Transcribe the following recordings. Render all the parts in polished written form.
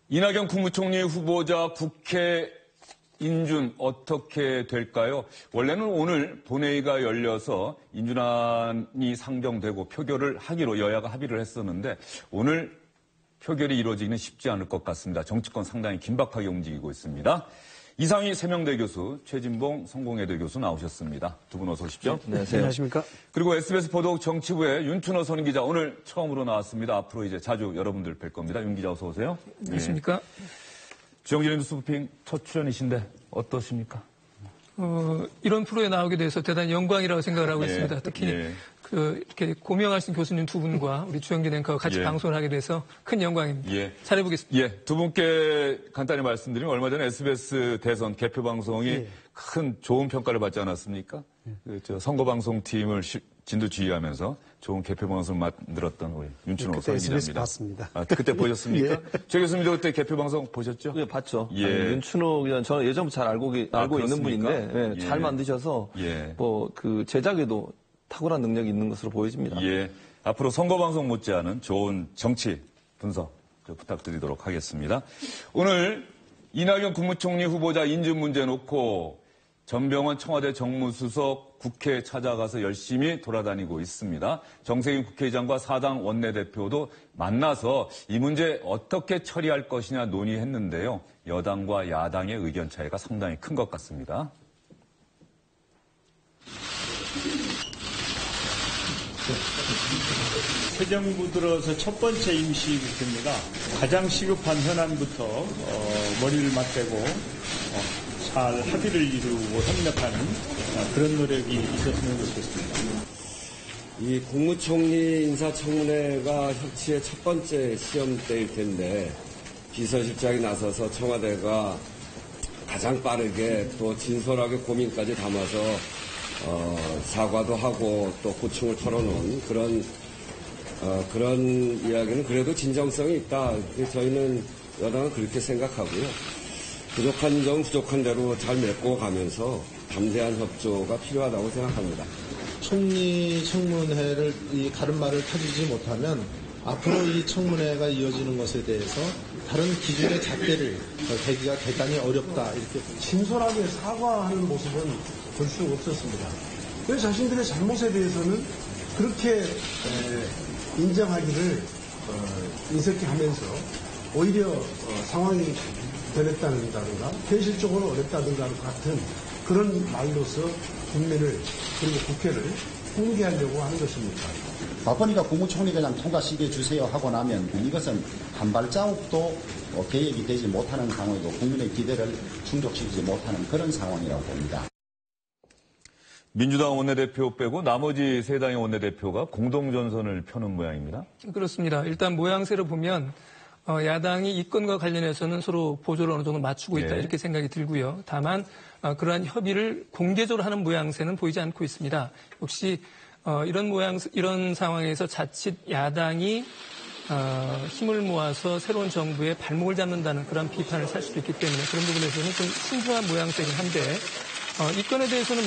이낙연 국무총리 후보자 국회 인준 어떻게 될까요? 원래는 오늘 본회의가 열려서 인준안이 상정되고 표결을 하기로 여야가 합의를 했었는데 오늘 표결이 이루어지기는 쉽지 않을 것 같습니다. 정치권 상당히 긴박하게 움직이고 있습니다. 이상희 세명대 교수, 최진봉 성공회대 교수 나오셨습니다. 두 분 어서 오십시오. 네, 안녕하십니까. 그리고 SBS 보도국 정치부의 윤춘호 선 기자 오늘 처음으로 나왔습니다. 앞으로 이제 자주 여러분들 뵐 겁니다. 윤 기자 어서 오세요. 안녕하십니까. 주영진의 뉴스브리핑 첫 출연이신데 어떠십니까? 이런 프로에 나오게 돼서 대단히 영광이라고 생각을 하고 있습니다. 특히 이렇게 고명하신 교수님 두 분과 우리 주영진 앵커와 같이 방송을 하게 돼서 큰 영광입니다. 잘해보겠습니다. 두 분께 간단히 말씀드리면 얼마 전에 SBS 대선 개표 방송이 큰 좋은 평가를 받지 않았습니까? 선거방송팀을 진두지휘하면서 좋은 개표 방송을 만들었던 우리 윤춘호 선 기자입니다. 봤습니다. 그때 보셨습니까? 최 교수님도 그때 개표 방송 보셨죠? 네, 봤죠. 윤춘호 기자 저는 예전부터 잘 알고 있는 분인데 잘 만드셔서 그 제작에도 탁월한 능력이 있는 것으로 보여집니다. 앞으로 선거방송 못지않은 좋은 정치 분석 부탁드리도록 하겠습니다. 오늘 이낙연 국무총리 후보자 인준 문제 놓고 전병헌 청와대 정무수석 국회 찾아가서 열심히 돌아다니고 있습니다. 정세균 국회의장과 사당 원내대표도 만나서 이 문제 어떻게 처리할 것이냐 논의했는데요. 여당과 야당의 의견 차이가 상당히 큰 것 같습니다. 새 정부 들어서 첫 번째 임시국회입니다. 가장 시급한 현안부터 머리를 맞대고 잘 합의를 이루고 협력하는 그런 노력이 있었으면 좋겠습니다. 이 국무총리 인사청문회가 협치의 첫 번째 시험대일 텐데 비서실장이 나서서 청와대가 가장 빠르게 또 진솔하게 고민까지 담아서 사과도 하고 또 고충을 털어놓은 그런 이야기는 그래도 진정성이 있다. 저희는 여당은 그렇게 생각하고요. 부족한 점 부족한 대로 잘 메꿔가면서 담대한 협조가 필요하다고 생각합니다. 총리 청문회를 이 가름말을 타주지 못하면 앞으로 이 청문회가 이어지는 것에 대해서 다른 기준의 잣대를 대기가 대단히 어렵다. 이렇게 진솔하게 사과하는 모습은 볼 수 없었습니다. 왜 자신들의 잘못에 대해서는 그렇게 인정하기를 인색해 하면서 오히려 상황이 변했다든가 현실적으로 어렵다든가 같은 그런 말로서 국민을 그리고 국회를 훈계하려고 하는 것입니까? 바쁘니까 국무총리 그냥 통과시켜 주세요 하고 나면 이것은 한 발자국도 계획이 되지 못하는 상황이고 국민의 기대를 충족시키지 못하는 그런 상황이라고 봅니다. 민주당 원내대표 빼고 나머지 세 당의 원내대표가 공동전선을 펴는 모양입니다. 그렇습니다. 일단 모양새로 보면 야당이 이권과 관련해서는 서로 보조를 어느 정도 맞추고 있다 이렇게 생각이 들고요. 다만 그러한 협의를 공개적으로 하는 모양새는 보이지 않고 있습니다. 역시 이런 상황에서 자칫 야당이 힘을 모아서 새로운 정부의 발목을 잡는다는 그런 비판을 살 수도 있기 때문에 그런 부분에서는 좀 신중한 모양새이긴 한데 이건에 대해서는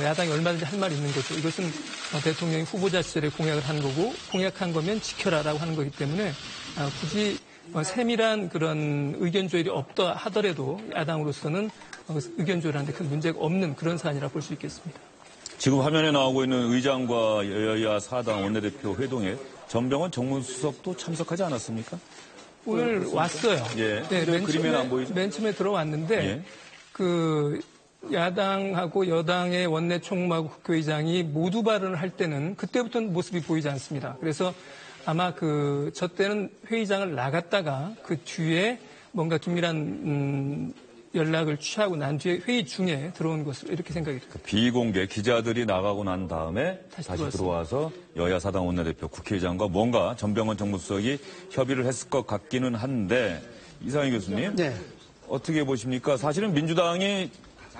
야당이 얼마든지 할 말이 있는 거죠. 이것은 대통령이 후보자 시절에 공약을 한 거고 공약한 거면 지켜라라고 하는 거기 때문에 굳이 세밀한 그런 의견 조율이 없다 하더라도 야당으로서는 의견 조율하는데 큰 문제가 없는 그런 사안이라 볼 수 있겠습니다. 지금 화면에 나오고 있는 의장과 여야 사당 원내대표 회동에 전병헌 정무수석도 참석하지 않았습니까? 오늘 왔어요. 네, 그림에는 안 보이죠? 맨 처음에 들어왔는데 야당하고 여당의 원내 총무하고 국회의장이 모두 발언을 할 때는 그때부터는 모습이 보이지 않습니다. 그래서 아마 저 때는 회의장을 나갔다가 그 뒤에 뭔가 긴밀한 연락을 취하고 난 뒤에 회의 중에 들어온 것으로 이렇게 생각이 듭니다. 비공개 기자들이 나가고 난 다음에 다시 들어와서 여야 사당 원내대표 국회의장과 뭔가 전병헌 정무수석이 협의를 했을 것 같기는 한데 이상희 교수님 어떻게 보십니까? 사실은 민주당이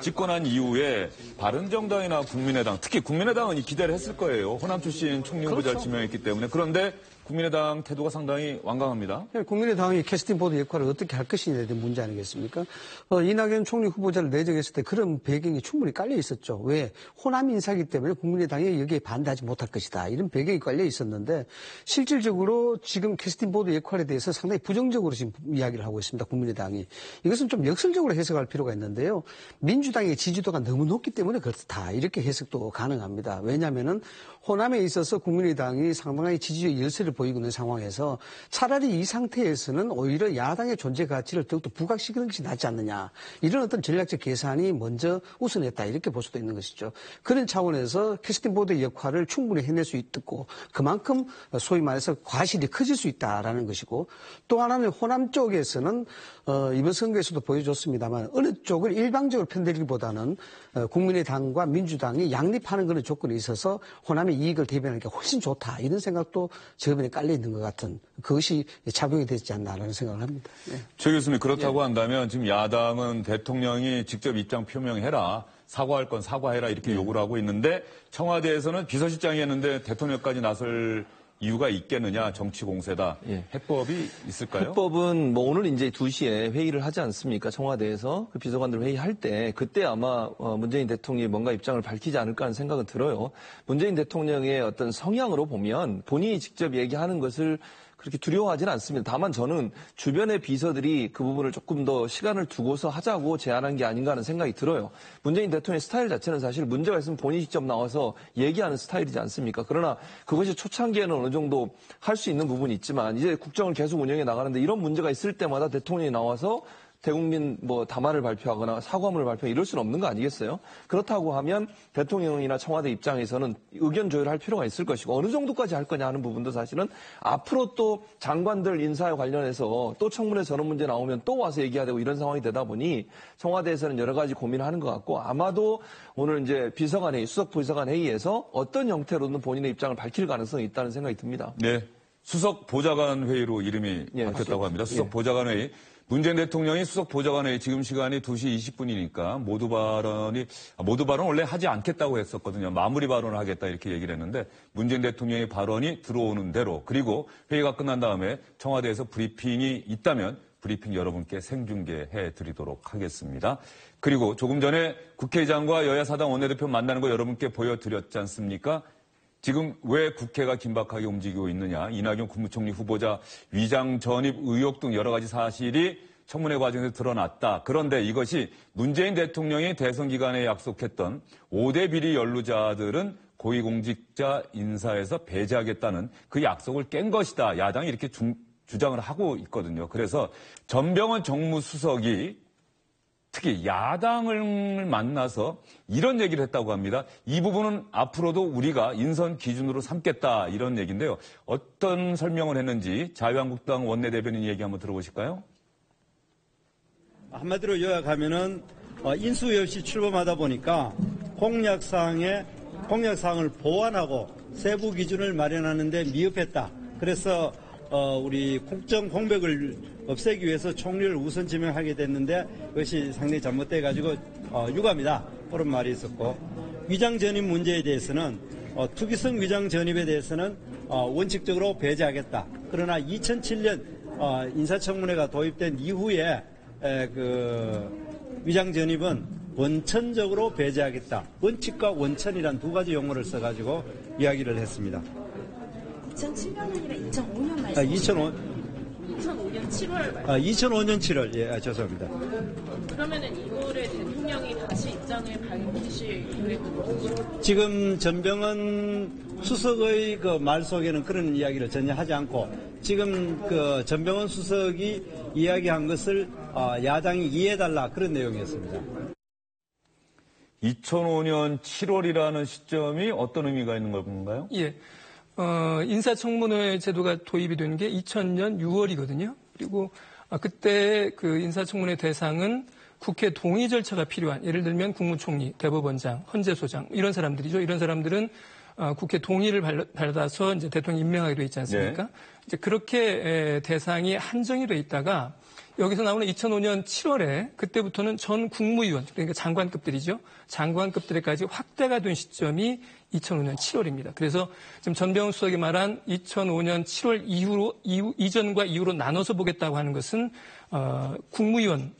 집권한 이후에 바른정당이나 국민의당, 특히 국민의당은 기대를 했을 거예요. 호남 출신 총리 후보자를 지명했기 때문에. 그런데 국민의당 태도가 상당히 완강합니다. 국민의당이 캐스팅 보드 역할을 어떻게 할 것이냐에 대한 문제 아니겠습니까? 이낙연 총리 후보자를 내정했을 때 그런 배경이 충분히 깔려 있었죠. 왜? 호남 인사이기 때문에 국민의당이 여기에 반대하지 못할 것이다. 이런 배경이 깔려 있었는데 실질적으로 지금 캐스팅 보드 역할에 대해서 상당히 부정적으로 지금 이야기를 하고 있습니다. 국민의당이. 이것은 좀 역설적으로 해석할 필요가 있는데요. 민주당의 지지도가 너무 높기 때문에 그렇다. 이렇게 해석도 가능합니다. 왜냐하면은 호남에 있어서 국민의당이 상당히 지지의 열세를 보이고 있는 상황에서 차라리 이 상태에서는 오히려 야당의 존재 가치를 더욱더 부각시키는 것이 낫지 않느냐. 이런 어떤 전략적 계산이 먼저 우선했다. 이렇게 볼 수도 있는 것이죠. 그런 차원에서 캐스팅 보드의 역할을 충분히 해낼 수 있고 그만큼 소위 말해서 과실이 커질 수 있다라는 것이고 또 하나는 호남 쪽에서는 이번 선거에서도 보여줬습니다만 어느 쪽을 일방적으로 편들기보다는 국민의당과 민주당이 양립하는 그런 조건이 있어서 호남의 이익을 대변하는 게 훨씬 좋다. 이런 생각도 저번에 깔려 있는 것 같은 그것이 작용이 되지 않나라는 생각을 합니다. 네. 최 교수님 그렇다고 한다면 지금 야당은 대통령이 직접 입장 표명해라. 사과할 건 사과해라 이렇게 요구를 하고 있는데 청와대에서는 비서실장이 했는데 대통령까지 나설 이유가 있겠느냐, 정치 공세다. 예. 해법이 있을까요? 해법은 뭐 오늘 이제 2시에 회의를 하지 않습니까? 청와대에서 그 비서관들 회의할 때 그때 아마 문재인 대통령이 뭔가 입장을 밝히지 않을까 하는 생각은 들어요. 문재인 대통령의 어떤 성향으로 보면 본인이 직접 얘기하는 것을 그렇게 두려워하지는 않습니다. 다만 저는 주변의 비서들이 그 부분을 조금 더 시간을 두고서 하자고 제안한 게 아닌가 하는 생각이 들어요. 문재인 대통령의 스타일 자체는 사실 문제가 있으면 본인이 직접 나와서 얘기하는 스타일이지 않습니까? 그러나 그것이 초창기에는 어느 정도 할 수 있는 부분이 있지만 이제 국정을 계속 운영해 나가는데 이런 문제가 있을 때마다 대통령이 나와서 대국민 담화를 발표하거나 사과문을 발표하거나 이럴 수는 없는 거 아니겠어요? 그렇다고 하면 대통령이나 청와대 입장에서는 의견 조율을 할 필요가 있을 것이고 어느 정도까지 할 거냐 하는 부분도 사실은 앞으로 또 장관들 인사에 관련해서 또 청문회 저런 문제 나오면 또 와서 얘기해야 되고 이런 상황이 되다 보니 청와대에서는 여러 가지 고민을 하는 것 같고 아마도 오늘 이제 비서관 회의, 수석 비서관 회의에서 어떤 형태로든 본인의 입장을 밝힐 가능성이 있다는 생각이 듭니다. 네. 수석 보좌관 회의로 이름이 바뀌었다고 합니다. 수석 보좌관 회의. 문재인 대통령이 수석 보좌관회의 지금 시간이 2시 20분이니까 모두 발언 원래 하지 않겠다고 했었거든요. 마무리 발언을 하겠다 이렇게 얘기를 했는데 문재인 대통령의 발언이 들어오는 대로 그리고 회의가 끝난 다음에 청와대에서 브리핑이 있다면 브리핑 여러분께 생중계해 드리도록 하겠습니다. 그리고 조금 전에 국회의장과 여야 사당 원내대표 만나는 거 여러분께 보여드렸지 않습니까? 지금 왜 국회가 긴박하게 움직이고 있느냐. 이낙연 국무총리 후보자 위장 전입 의혹 등 여러 가지 사실이 청문회 과정에서 드러났다. 그런데 이것이 문재인 대통령이 대선 기간에 약속했던 5대 비리 연루자들은 고위공직자 인사에서 배제하겠다는 그 약속을 깬 것이다. 야당이 이렇게 주장을 하고 있거든요. 그래서 전병헌 정무수석이 특히 야당을 만나서 이런 얘기를 했다고 합니다. 이 부분은 앞으로도 우리가 인선 기준으로 삼겠다 이런 얘기인데요. 어떤 설명을 했는지 자유한국당 원내대변인 얘기 한번 들어보실까요? 한마디로 요약하면은 인수위 없이 출범하다 보니까 공약사항을 보완하고 세부 기준을 마련하는데 미흡했다. 그래서 우리 국정 공백을 없애기 위해서 총리를 우선 지명하게 됐는데 그것이 상당히 잘못돼가지고 유감이다. 그런 말이 있었고 위장 전입 문제에 대해서는 투기성 위장 전입에 대해서는 원칙적으로 배제하겠다. 그러나 2007년 인사청문회가 도입된 이후에 그 위장 전입은 원천적으로 배제하겠다. 원칙과 원천이란 두 가지 용어를 써가지고 이야기를 했습니다. 2007년이라 2005년 말씀. 2005년 7월 말씀. 2005년 7월. 예, 죄송합니다. 그러면은 이거를 대통령이 다시 입장을 밝히실 계획은 없으시죠? 지금 전병헌 수석의 그 말 속에는 그런 이야기를 전혀 하지 않고 지금 그 전병헌 수석이 이야기한 것을 야당이 이해해달라 그런 내용이었습니다. 2005년 7월이라는 시점이 어떤 의미가 있는 건가요? 예. 인사청문회 제도가 도입이 된 게 2000년 6월이거든요. 그리고 그때 그 인사청문회 대상은 국회 동의 절차가 필요한, 예를 들면 국무총리, 대법원장, 헌재소장 이런 사람들이죠. 이런 사람들은 국회 동의를 받아서 이제 대통령 임명하기로 했지 않습니까? 네. 이제 그렇게 대상이 한정이 돼 있다가 여기서 나오는 2005년 7월에 그때부터는 전 국무위원, 그러니까 장관급들이죠. 장관급들에까지 확대가 된 시점이 2005년 7월입니다. 그래서 지금 전병훈 수석이 말한 2005년 7월 이전과 이후로 나눠서 보겠다고 하는 것은 국무위원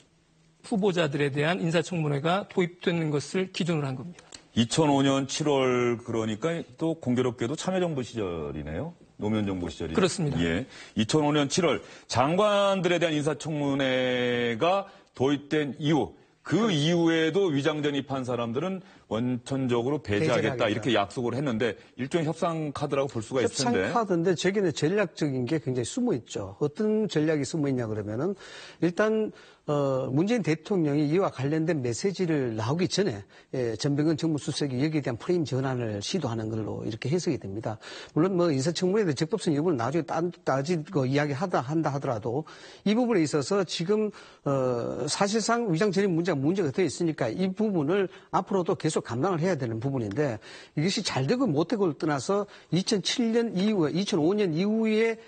후보자들에 대한 인사청문회가 도입되는 것을 기준으로 한 겁니다. 2005년 7월 그러니까 또 공교롭게도 참여정부 시절이네요. 노무현 정부 시절이. 그렇습니다. 예. 2005년 7월 장관들에 대한 인사청문회가 도입된 이후 그 이후에도 위장 전입한 사람들은 원천적으로 배제하겠다 이렇게 약속을 했는데 일종의 협상 카드라고 볼 수가 있을 텐데. 협상 카드인데 저기는 전략적인 게 굉장히 숨어 있죠. 어떤 전략이 숨어 있냐 그러면은 일단 문재인 대통령이 이와 관련된 메시지를 나오기 전에 전병헌 정무수석이 여기에 대한 프레임 전환을 시도하는 걸로 이렇게 해석이 됩니다. 물론 뭐 인사청문회에 대한 적법성 여부는 나중에 따지고 이야기한다 하더라도 이 부분에 있어서 지금 사실상 위장 전입 문제가 되어 있으니까 이 부분을 앞으로도 계속 감당을 해야 되는 부분인데 이것이 잘 되고 못 되고를 떠나서 2007년 이후에 2005년 이후에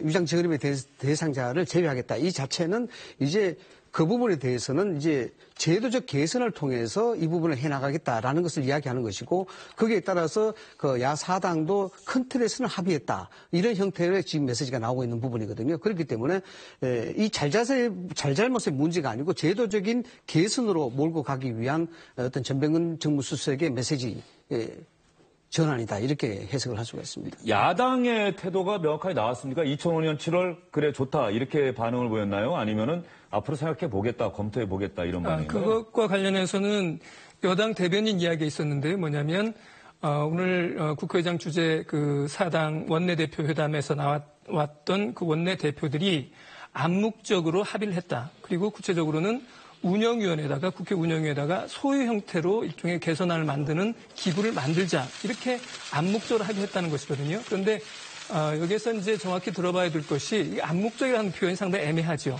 위장 전입의 대상자를 제외하겠다. 이 자체는 이제 그 부분에 대해서는 이제 제도적 개선을 통해서 이 부분을 해나가겠다라는 것을 이야기하는 것이고 거기에 따라서 그 야사당도 큰 틀에서는 합의했다. 이런 형태의 지금 메시지가 나오고 있는 부분이거든요. 그렇기 때문에 이 잘잘못의 문제가 아니고 제도적인 개선으로 몰고 가기 위한 어떤 전병헌 정무수석의 메시지 전환이다. 이렇게 해석을 할 수가 있습니다. 야당의 태도가 명확하게 나왔습니까? 2005년 7월 그래 좋다 이렇게 반응을 보였나요? 아니면은 앞으로 생각해 보겠다, 검토해 보겠다 이런 반응인가요? 그것과 관련해서는 여당 대변인 이야기가 있었는데요. 뭐냐면 오늘 국회의장 주재 그 사당 원내대표 회담에서 나왔던 그 원내대표들이 암묵적으로 합의를 했다. 그리고 구체적으로는 운영위원회에다가 국회 운영위에다가 소유 형태로 일종의 개선안을 만드는 기구를 만들자 이렇게 암묵적으로 합의했다는 것이거든요. 그런데 여기에서 이제 정확히 들어봐야 될 것이 암묵적이라는 표현이 상당히 애매하죠.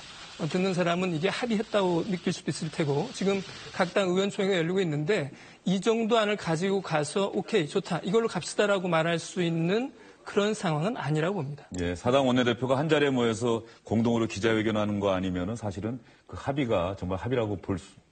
듣는 사람은 이게 합의했다고 느낄 수도 있을 테고 지금 각 당 의원총회가 열리고 있는데 이 정도 안을 가지고 가서 오케이 좋다 이걸로 갑시다라고 말할 수 있는 그런 상황은 아니라고 봅니다. 예, 사당 원내대표가 한 자리에 모여서 공동으로 기자회견하는 거 아니면은 사실은 그 합의가 정말 합의라고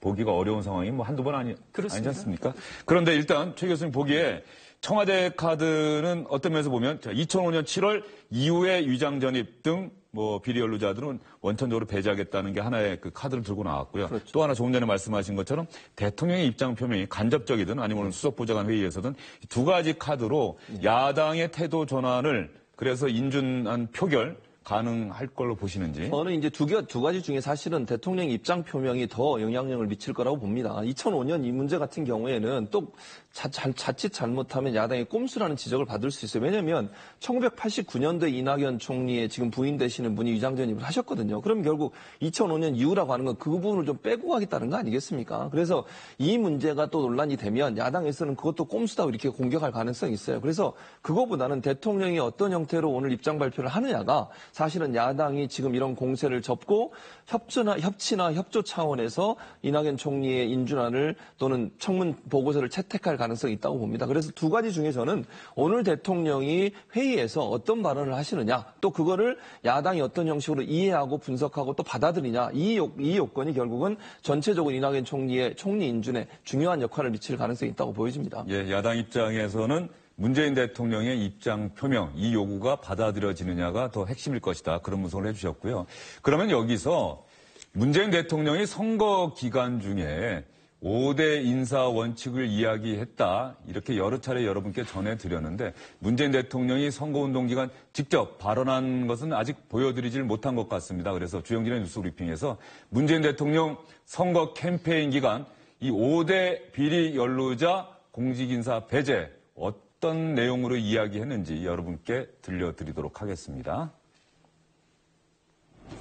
보기가 어려운 상황이 뭐 한두 번 아니지 않습니까? 그런데 일단 최 교수님 보기에 청와대 카드는 어떤 면에서 보면 2005년 7월 이후에 위장 전입 등 뭐 비리 연루자들은 원천적으로 배제하겠다는 게 하나의 그 카드를 들고 나왔고요. 그렇죠. 또 하나 조금 전에 말씀하신 것처럼 대통령의 입장 표명이 간접적이든 아니면 수석보좌관 회의에서든 두 가지 카드로 야당의 태도 전환을 그래서 인준한 표결 가능할 걸로 보시는지. 저는 이제 두 가지 중에 사실은 대통령 입장 표명이 더 영향력을 미칠 거라고 봅니다. 2005년 이 문제 같은 경우에는 또 자칫 잘못하면 야당의 꼼수라는 지적을 받을 수 있어요. 왜냐하면 1989년도에 이낙연 총리의 지금 부인 되시는 분이 위장 전입을 하셨거든요. 그럼 결국 2005년 이후라고 하는 건 그 부분을 좀 빼고 가겠다는 거 아니겠습니까? 그래서 이 문제가 또 논란이 되면 야당에서는 그것도 꼼수다 이렇게 공격할 가능성이 있어요. 그래서 그거보다는 대통령이 어떤 형태로 오늘 입장 발표를 하느냐가 사실은 야당이 지금 이런 공세를 접고 협치나 협조 차원에서 이낙연 총리의 인준안을 또는 청문 보고서를 채택할 가능성이 있다고 봅니다. 그래서 두 가지 중에 저는 오늘 대통령이 회의에서 어떤 발언을 하시느냐 또 그거를 야당이 어떤 형식으로 이해하고 분석하고 또 받아들이냐 이 요건이 결국은 전체적으로 이낙연 총리의 총리 인준에 중요한 역할을 미칠 가능성이 있다고 보여집니다. 예, 야당 입장에서는 문재인 대통령의 입장 표명, 이 요구가 받아들여지느냐가 더 핵심일 것이다. 그런 분석을 해주셨고요. 그러면 여기서 문재인 대통령이 선거 기간 중에 5대 인사 원칙을 이야기했다. 이렇게 여러 차례 여러분께 전해드렸는데 문재인 대통령이 선거운동 기간 직접 발언한 것은 아직 보여드리질 못한 것 같습니다. 그래서 주영진의 뉴스 브리핑에서 문재인 대통령 선거 캠페인 기간 이 5대 비리 연루자 공직인사 배제 어떤 내용으로 이야기했는지 여러분께 들려드리도록 하겠습니다.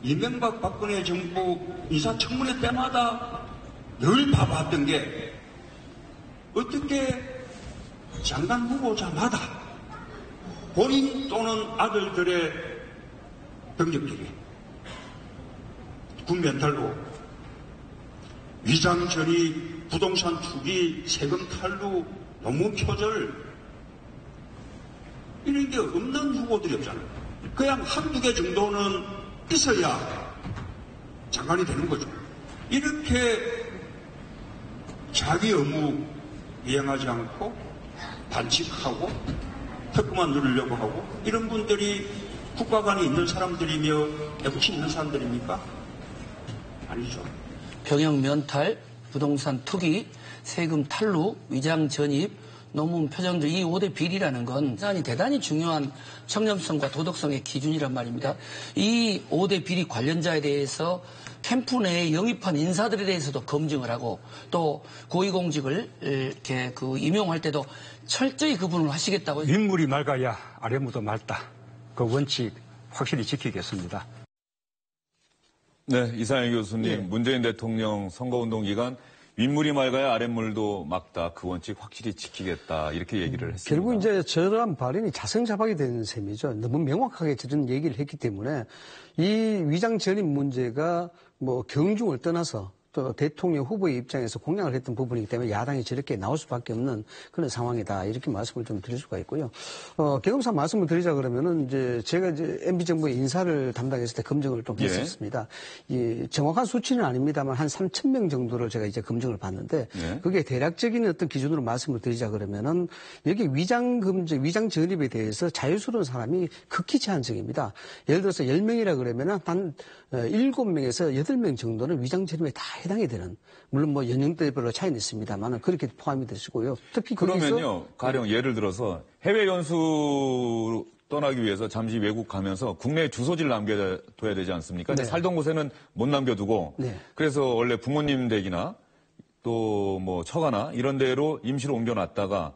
이명박 박근혜 정부 인사청문회 때마다 늘 봐왔던 게 어떻게 장관 후보자마다 본인 또는 아들들의 병력들이 군 멘탈로 위장 전입, 부동산 투기, 세금 탈루, 노무 표절 이런 게 없는 후보들이 없잖아요. 그냥 한두 개 정도는 있어야 장관이 되는 거죠. 이렇게 자기 의무 이행하지 않고 반칙하고 특권만 누리려고 하고 이런 분들이 국가관이 있는 사람들이며 FC 있는 사람들입니까? 아니죠. 병역 면탈, 부동산 투기, 세금 탈루, 위장 전입, 논문 표정들 이 5대 비리라는 건 대단히 중요한 청렴성과 도덕성의 기준이란 말입니다. 이 5대 비리 관련자에 대해서 캠프 내에 영입한 인사들에 대해서도 검증을 하고 또 고위공직을 이렇게 임용할 때도 철저히 구분을 하시겠다고. 윗물이 맑아야 아랫물도 맑다. 그 원칙 확실히 지키겠습니다. 네, 이상일 교수님, 네. 문재인 대통령 선거운동 기간 윗물이 맑아야 아랫물도 맑다. 그 원칙 확실히 지키겠다. 이렇게 얘기를 했습니다. 결국 이제 저러한 발언이 자성자박이 되는 셈이죠. 너무 명확하게 저런 얘기를 했기 때문에 이 위장 전입 문제가 뭐 경중을 떠나서 또 대통령 후보의 입장에서 공약을 했던 부분이기 때문에 야당이 저렇게 나올 수밖에 없는 그런 상황이다. 이렇게 말씀을 좀 드릴 수가 있고요. 경험상 말씀을 드리자 그러면은 이제 제가 이제 MB 정부의 인사를 담당했을 때 검증을 좀 했었습니다. 이 정확한 수치는 아닙니다만 한 3,000명 정도를 제가 이제 검증을 봤는데 그게 대략적인 어떤 기준으로 말씀을 드리자 그러면은 여기 위장 전입에 대해서 자유스러운 사람이 극히 제한적입니다. 예를 들어서 10명이라 그러면은 한 7명에서 8명 정도는 위장 전입에 다 해당이 되는, 물론 뭐 연령대별로 차이는 있습니다만 그렇게 포함이 되시고요. 특히 그러면요, 가령 예를 들어서 해외 연수 떠나기 위해서 잠시 외국 가면서 국내 주소지를 남겨둬야 되지 않습니까? 네. 살던 곳에는 못 남겨두고 네. 그래서 원래 부모님 댁이나 또 뭐 처가나 이런 데로 임시로 옮겨놨다가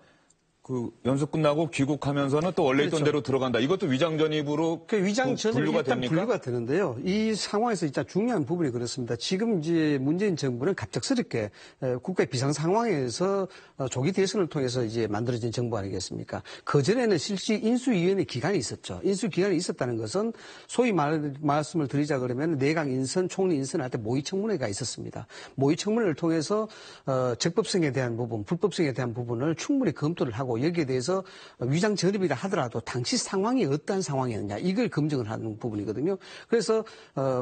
그 연수 끝나고 귀국하면서는 또 원래 있던 데로 들어간다. 이것도 위장 전입으로 위장 전입이 분류가 일단 됩니까? 분류가 되는데요. 이 상황에서 일단 중요한 부분이 그렇습니다. 지금 이제 문재인 정부는 갑작스럽게 국가의 비상 상황에서 조기 대선을 통해서 이제 만들어진 정부 아니겠습니까? 그 전에는 실시 인수위원회 기간이 있었죠. 인수 기간이 있었다는 것은 소위 말씀을 드리자 그러면 내각 인선, 총리 인선할 때 모의청문회가 있었습니다. 모의청문회를 통해서 적법성에 대한 부분, 불법성에 대한 부분을 충분히 검토를 하고 여기에 대해서 위장 전입이라 하더라도 당시 상황이 어떠한 상황이었냐 이걸 검증을 하는 부분이거든요. 그래서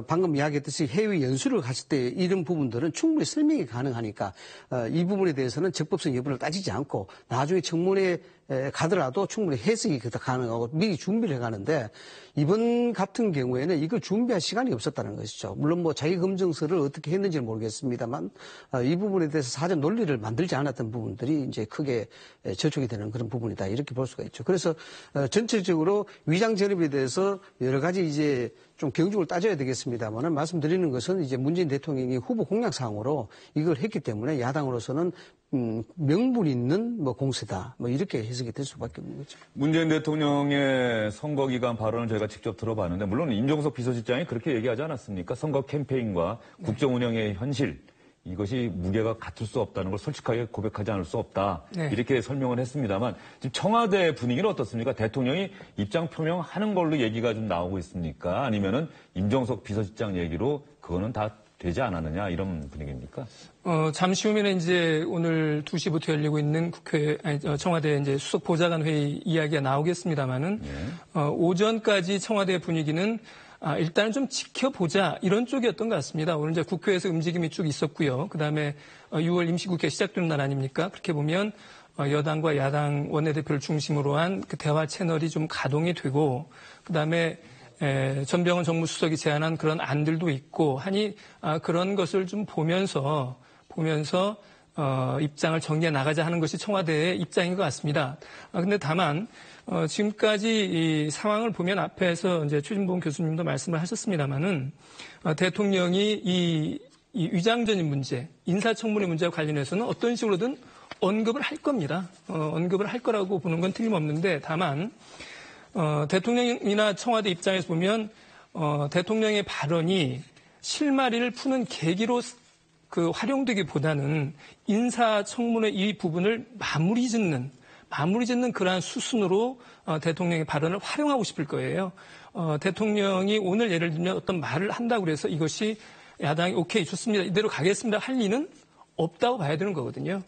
방금 이야기했듯이 해외 연수를 갔을 때 이런 부분들은 충분히 설명이 가능하니까 이 부분에 대해서는 적법성 여부를 따지지 않고 나중에 청문회에 가더라도 충분히 해석이 가능하고 미리 준비를 해가는데 이번 같은 경우에는 이걸 준비할 시간이 없었다는 것이죠. 물론 뭐 자기검증서를 어떻게 했는지는 모르겠습니다만 이 부분에 대해서 사전 논리를 만들지 않았던 부분들이 이제 크게 저촉이 되는 그런 부분이다 이렇게 볼 수가 있죠. 그래서 전체적으로 위장 전입에 대해서 여러 가지 이제 좀 경중을 따져야 되겠습니다만은 말씀드리는 것은 이제 문재인 대통령이 후보 공약사항으로 이걸 했기 때문에 야당으로서는 명분 있는 뭐 공세다 뭐 이렇게 해석이 될 수밖에 없는 거죠. 문재인 대통령의 선거 기간 발언을 저희가 직접 들어봤는데 물론 임종석 비서실장이 그렇게 얘기하지 않았습니까? 선거 캠페인과 국정 운영의 현실 이것이 무게가 같을 수 없다는 걸 솔직하게 고백하지 않을 수 없다. 네. 이렇게 설명을 했습니다만 지금 청와대 분위기는 어떻습니까? 대통령이 입장 표명하는 걸로 얘기가 좀 나오고 있습니까? 아니면은 임종석 비서실장 얘기로 그거는 다 되지 않았느냐 이런 분위기입니까? 잠시 후면에 이제 오늘 2시부터 열리고 있는 청와대 이제 수석 보좌관 회의 이야기가 나오겠습니다만은 오전까지 청와대 분위기는 일단은 좀 지켜보자 이런 쪽이었던 것 같습니다. 오늘 이제 국회에서 움직임이 쭉 있었고요. 그다음에 6월 임시국회 시작되는 날 아닙니까? 그렇게 보면 여당과 야당 원내대표를 중심으로 한 그 대화 채널이 좀 가동이 되고 그다음에 전병헌 정무수석이 제안한 그런 안들도 있고 하니 그런 것을 좀 보면서 입장을 정리해 나가자 하는 것이 청와대의 입장인 것 같습니다. 근데 다만 지금까지 이 상황을 보면 앞에서 이제 최진봉 교수님도 말씀을 하셨습니다만은 대통령이 이 위장전입 문제, 인사청문회 문제와 관련해서는 어떤 식으로든 언급을 할 겁니다. 언급을 할 거라고 보는 건 틀림없는데 다만 대통령이나 청와대 입장에서 보면 대통령의 발언이 실마리를 푸는 계기로 활용되기보다는 인사청문회 이 부분을 마무리 짓는 그러한 수순으로 대통령의 발언을 활용하고 싶을 거예요. 대통령이 오늘 예를 들면 어떤 말을 한다고 해서 이것이 야당이 오케이 좋습니다. 이대로 가겠습니다 할 리는 없다고 봐야 되는 거거든요.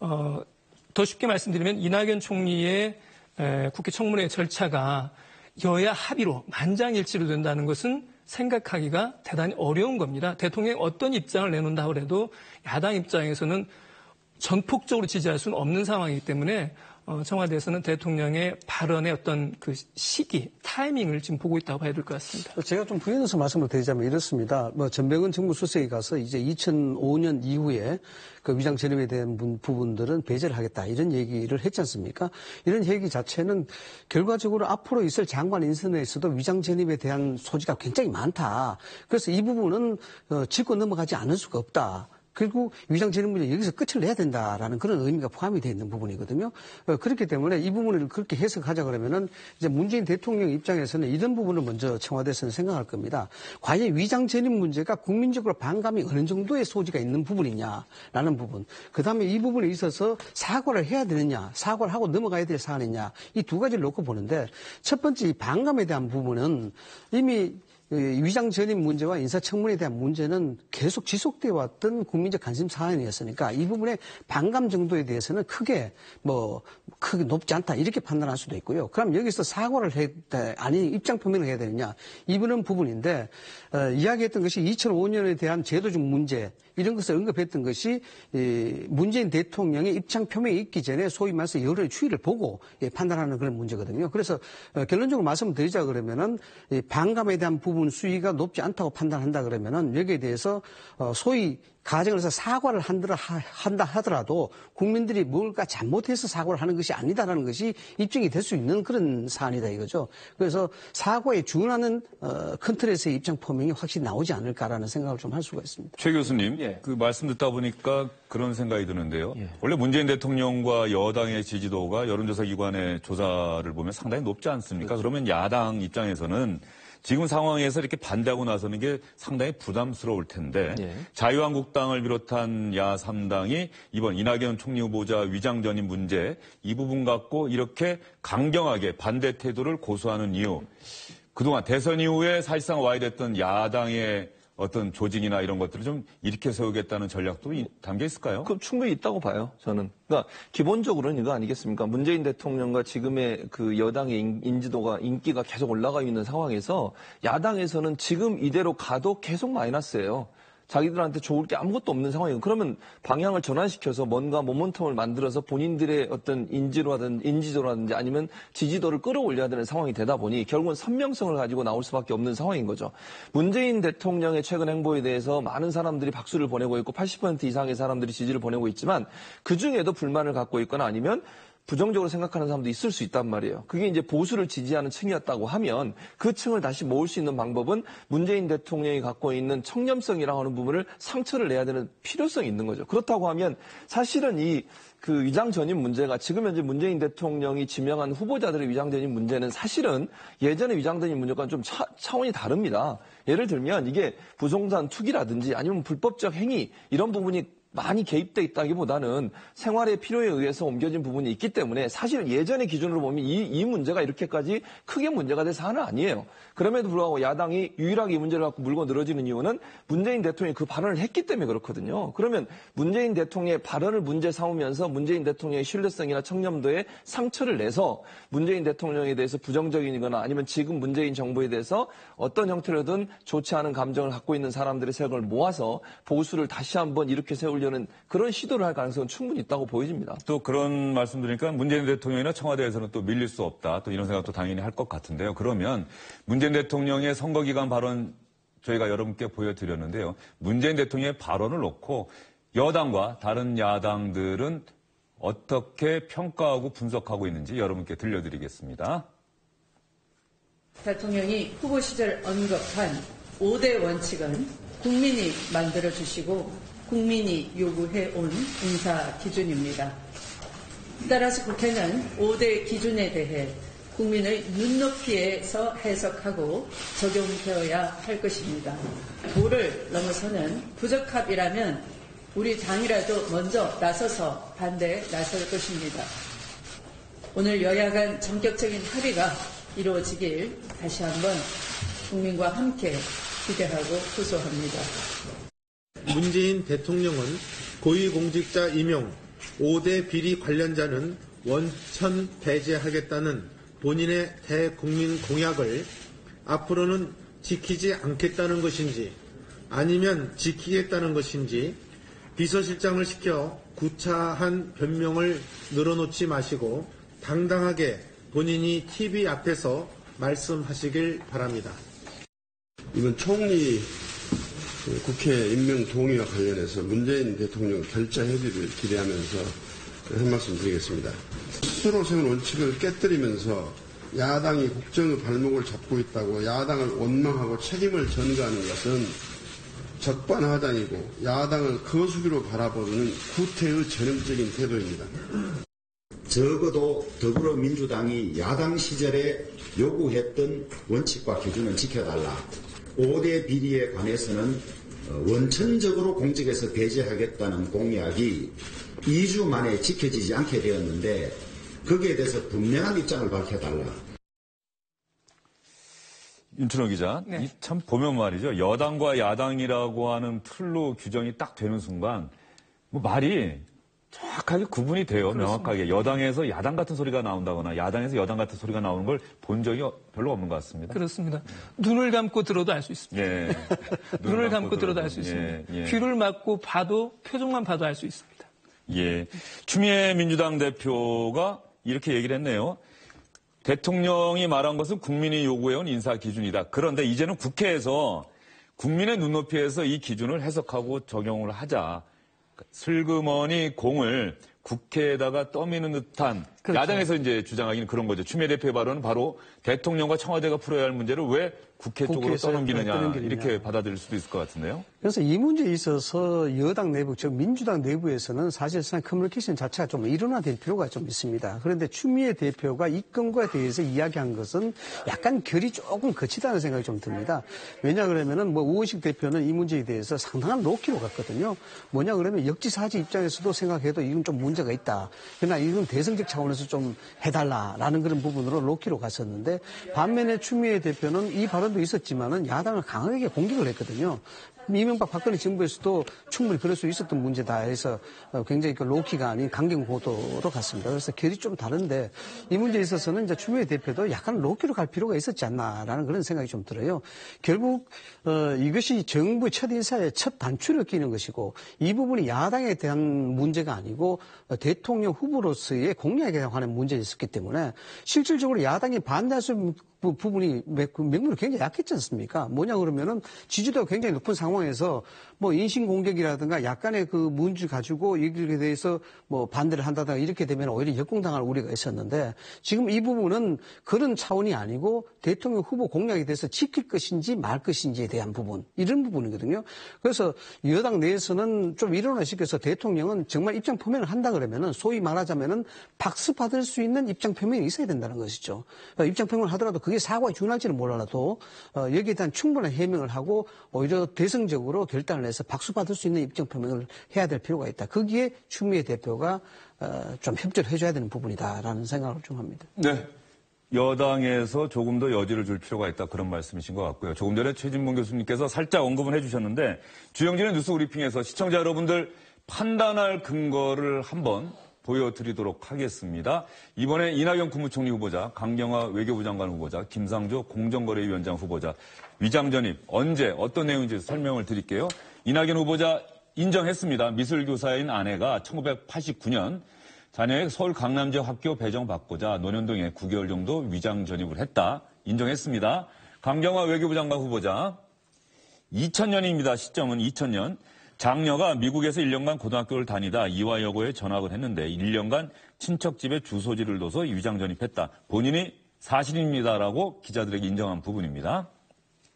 더 쉽게 말씀드리면 이낙연 총리의 국회 청문회 절차가 여야 합의로 만장일치로 된다는 것은 생각하기가 대단히 어려운 겁니다. 대통령이 어떤 입장을 내놓는다 하더라도 야당 입장에서는 전폭적으로 지지할 수는 없는 상황이기 때문에 청와대에서는 대통령의 발언의 어떤 그 시기, 타이밍을 지금 보고 있다고 봐야 될 것 같습니다. 제가 좀 부연해서 말씀을 드리자면 이렇습니다. 전병헌 정무수석이 가서 이제 2005년 이후에 그 위장 전입에 대한 부분들은 배제를 하겠다 이런 얘기를 했지 않습니까? 이런 얘기 자체는 결과적으로 앞으로 있을 장관 인선에서도 위장 전입에 대한 소지가 굉장히 많다. 그래서 이 부분은 짚고 넘어가지 않을 수가 없다. 그리고 위장 전입 문제 여기서 끝을 내야 된다라는 그런 의미가 포함이 되어 있는 부분이거든요. 그렇기 때문에 이 부분을 그렇게 해석하자 그러면은 이제 문재인 대통령 입장에서는 이런 부분을 먼저 청와대에서는 생각할 겁니다. 과연 위장 전입 문제가 국민적으로 반감이 어느 정도의 소지가 있는 부분이냐라는 부분. 그다음에 이 부분에 있어서 사과를 해야 되느냐, 사과를 하고 넘어가야 될 사안이냐 이 두 가지를 놓고 보는데 첫 번째 이 반감에 대한 부분은 이미 위장 전입 문제와 인사청문회에 대한 문제는 계속 지속되어 왔던 국민적 관심 사안이었으니까 이 부분의 반감 정도에 대해서는 크게 높지 않다 이렇게 판단할 수도 있고요. 그럼 여기서 사과를 해야 돼, 아니 입장 표명을 해야 되느냐 이분은 부분인데 이야기했던 것이 2005년에 대한 제도적 문제 이런 것을 언급했던 것이 문재인 대통령의 입장 표명이 있기 전에 소위 말해서 여론의 추이를 보고 판단하는 그런 문제거든요. 그래서 결론적으로 말씀드리자 그러면은 반감에 대한 부분 수위가 높지 않다고 판단한다 그러면은 여기에 대해서 소위 가정을 해서 사과를 한다 하더라도 국민들이 뭔가 잘못해서 사과를 하는 것이 아니다라는 것이 입증이 될 수 있는 그런 사안이다 이거죠. 그래서 사과에 준하는 큰 틀에서의 입장 표명이 확실히 나오지 않을까라는 생각을 좀 할 수가 있습니다. 최 교수님, 그 말씀 듣다 보니까 그런 생각이 드는데요. 원래 문재인 대통령과 여당의 지지도가 여론조사 기관의 조사를 보면 상당히 높지 않습니까? 그렇죠. 그러면 야당 입장에서는 지금 상황에서 이렇게 반대하고 나서는 게 상당히 부담스러울 텐데 자유한국당을 비롯한 야3당이 이번 이낙연 총리 후보자 위장 전입 문제 이 부분 갖고 이렇게 강경하게 반대 태도를 고수하는 이유 그동안 대선 이후에 사실상 와해됐던 야당의 어떤 조직이나 이런 것들을 좀 일으켜 세우겠다는 전략도 담겨 있을까요? 그럼 충분히 있다고 봐요, 저는. 그러니까 기본적으로는 이거 아니겠습니까? 문재인 대통령과 지금의 그 여당의 인기가 계속 올라가 있는 상황에서 야당에서는 지금 이대로 가도 계속 마이너스예요. 자기들한테 좋을 게 아무것도 없는 상황이에요. 그러면 방향을 전환시켜서 뭔가 모멘텀을 만들어서 본인들의 어떤 인지도라든지 아니면 지지도를 끌어올려야 되는 상황이 되다 보니 결국은 선명성을 가지고 나올 수밖에 없는 상황인 거죠. 문재인 대통령의 최근 행보에 대해서 많은 사람들이 박수를 보내고 있고 80% 이상의 사람들이 지지를 보내고 있지만 그중에도 불만을 갖고 있거나 아니면 부정적으로 생각하는 사람도 있을 수 있단 말이에요. 그게 이제 보수를 지지하는 층이었다고 하면 그 층을 다시 모을 수 있는 방법은 문재인 대통령이 갖고 있는 청렴성이라고 하는 부분을 상처를 내야 되는 필요성이 있는 거죠. 그렇다고 하면 사실은 그 위장 전입 문제가 지금 현재 문재인 대통령이 지명한 후보자들의 위장 전입 문제는 사실은 예전의 위장 전입 문제과는 좀 차원이 다릅니다. 예를 들면 이게 부동산 투기라든지 아니면 불법적 행위 이런 부분이 많이 개입돼 있다기보다는 생활의 필요에 의해서 옮겨진 부분이 있기 때문에 사실 예전의 기준으로 보면 이 문제가 이렇게까지 크게 문제가 될 사안은 아니에요. 그럼에도 불구하고 야당이 유일하게 이 문제를 갖고 물고 늘어지는 이유는 문재인 대통령이 그 발언을 했기 때문에 그렇거든요. 그러면 문재인 대통령의 발언을 문제 삼으면서 문재인 대통령의 신뢰성이나 청렴도에 상처를 내서 문재인 대통령에 대해서 부정적이거나 아니면 지금 문재인 정부에 대해서 어떤 형태로든 좋지 않은 감정을 갖고 있는 사람들의 세력을 모아서 보수를 다시 한번 이렇게 세우려는 그런 시도를 할 가능성은 충분히 있다고 보여집니다. 또 그런 말씀 드리니까 문재인 대통령이나 청와대에서는 또 밀릴 수 없다. 또 이런 생각도 당연히 할 것 같은데요. 그러면 문재인 대통령의 선거기간 발언 저희가 여러분께 보여드렸는데요. 문재인 대통령의 발언을 놓고 여당과 다른 야당들은 어떻게 평가하고 분석하고 있는지 여러분께 들려드리겠습니다. 대통령이 후보 시절 언급한 5대 원칙은 국민이 만들어주시고 국민이 요구해온 인사 기준입니다. 따라서 국회는 5대 기준에 대해 국민의 눈높이에서 해석하고 적용되어야 할 것입니다. 5를 넘어서는 부적합이라면 우리 당이라도 먼저 나서서 반대에 나설 것입니다. 오늘 여야 간 전격적인 합의가 이루어지길 다시 한번 국민과 함께 기대하고 호소합니다. 문재인 대통령은 고위공직자 임용 5대 비리 관련자는 원천 배제하겠다는 본인의 대국민 공약을 앞으로는 지키지 않겠다는 것인지 아니면 지키겠다는 것인지 비서실장을 시켜 구차한 변명을 늘어놓지 마시고 당당하게 본인이 TV 앞에서 말씀하시길 바랍니다. 이번 총리 국회 임명 동의와 관련해서 문재인 대통령 결자 협의를 기대하면서 한 말씀 드리겠습니다. 스스로 세운 원칙을 깨뜨리면서 야당이 국정의 발목을 잡고 있다고 야당을 원망하고 책임을 전가하는 것은 적반하장이고 야당을 거수기로 바라보는 구태의 전형적인 태도입니다. 적어도 더불어민주당이 야당 시절에 요구했던 원칙과 기준은 지켜달라. 5대 비리에 관해서는 원천적으로 공직에서 배제하겠다는 공약이 2주 만에 지켜지지 않게 되었는데 거기에 대해서 분명한 입장을 밝혀달라. 윤춘호 기자, 네. 참 보면 말이죠. 여당과 야당이라고 하는 틀로 규정이 딱 되는 순간 뭐 말이 정확하게 구분이 돼요. 그렇습니다. 명확하게. 여당에서 야당 같은 소리가 나온다거나 야당에서 여당 같은 소리가 나오는 걸 본 적이 별로 없는 것 같습니다. 그렇습니다. 눈을 감고 들어도 알 수 있습니다. 예. 눈을 감고 들어도 알 수 있습니다. 예. 귀를 막고 봐도 표정만 봐도 알 수 있습니다. 예. 추미애 민주당 대표가 이렇게 얘기를 했네요. 대통령이 말한 것은 국민이 요구해온 인사 기준이다. 그런데 이제는 국회에서 국민의 눈높이에서 이 기준을 해석하고 적용을 하자. 슬그머니 공을 국회에다가 떠미는 듯한 그렇죠. 야당에서 이제 주장하기는 그런 거죠. 추미애 대표의 발언은 바로 대통령과 청와대가 풀어야 할 문제를 왜 국회 쪽으로 떠넘기느냐 이렇게 받아들일 수도 있을 것 같은데요. 그래서 이 문제에 있어서 여당 내부, 즉 민주당 내부에서는 사실상 커뮤니케이션 자체가 좀 일원화될 필요가 좀 있습니다. 그런데 추미애 대표가 이 건과에 대해서 이야기한 것은 약간 결이 조금 거치다는 생각이 좀 듭니다. 왜냐 그러면은 뭐 우원식 대표는 이 문제에 대해서 상당한 로키로 갔거든요. 뭐냐 그러면 역지사지 입장에서도 생각해도 이건 좀 문제가 있다. 그러나 이건 대승적 차원에서 좀 해달라라는 그런 부분으로 로키로 갔었는데 반면에 추미애 대표는 이 발언도 있었지만은 야당을 강하게 공격을 했거든요. 이명박 박근혜 정부에서도 충분히 그럴 수 있었던 문제다 해서 굉장히 그 로키가 아닌 강경 보도로 갔습니다. 그래서 결이 좀 다른데 이 문제에 있어서는 이제 추미애 대표도 약간 로키로 갈 필요가 있었지 않나라는 그런 생각이 좀 들어요. 결국 이것이 정부 첫 인사의 첫 단추를 끼는 것이고 이 부분이 야당에 대한 문제가 아니고 대통령 후보로서의 공약에 관한 문제였었기 때문에 실질적으로 야당이 반대할 수 있는 부분이 명분이 굉장히 약했지 않습니까? 뭐냐 그러면은 지지도가 굉장히 높은 상황에서 뭐 인신공격이라든가 약간의 그 문제 가지고 여기에 대해서 뭐 반대를 한다든가 이렇게 되면 오히려 역공당할 우려가 있었는데 지금 이 부분은 그런 차원이 아니고 대통령 후보 공약에 대해서 지킬 것인지 말 것인지에 대한 부분 이런 부분이거든요. 그래서 여당 내에서는 좀 일원화시켜서 대통령은 정말 입장 표명을 한다 그러면은 소위 말하자면은 박수 받을 수 있는 입장 표명이 있어야 된다는 것이죠. 입장 표명을 하더라도 그게 사과에 준할지는 몰라도 여기에 대한 충분한 해명을 하고 오히려 대승적으로 결단을 해서 박수 받을 수 있는 입장 표명을 해야 될 필요가 있다. 거기에 추미애 대표가 좀 협조를 해줘야 되는 부분이다라는 생각을 좀 합니다. 네. 여당에서 조금 더 여지를 줄 필요가 있다 그런 말씀이신 것 같고요. 조금 전에 최진봉 교수님께서 살짝 언급은 해주셨는데 주영진의 뉴스 브리핑에서 시청자 여러분들 판단할 근거를 한번 보여드리도록 하겠습니다. 이번에 이낙연 국무총리 후보자, 강경화 외교부 장관 후보자, 김상조 공정거래위원장 후보자, 위장 전입 언제 어떤 내용인지 설명을 드릴게요. 이낙연 후보자 인정했습니다. 미술교사인 아내가 1989년 자녀의 서울 강남지역 학교 배정받고자 논현동에 9개월 정도 위장 전입을 했다. 인정했습니다. 강경화 외교부 장관 후보자 2000년입니다. 시점은 2000년. 장녀가 미국에서 1년간 고등학교를 다니다 이화여고에 전학을 했는데 1년간 친척집에 주소지를 둬서 위장 전입했다. 본인이 사실입니다라고 기자들에게 인정한 부분입니다.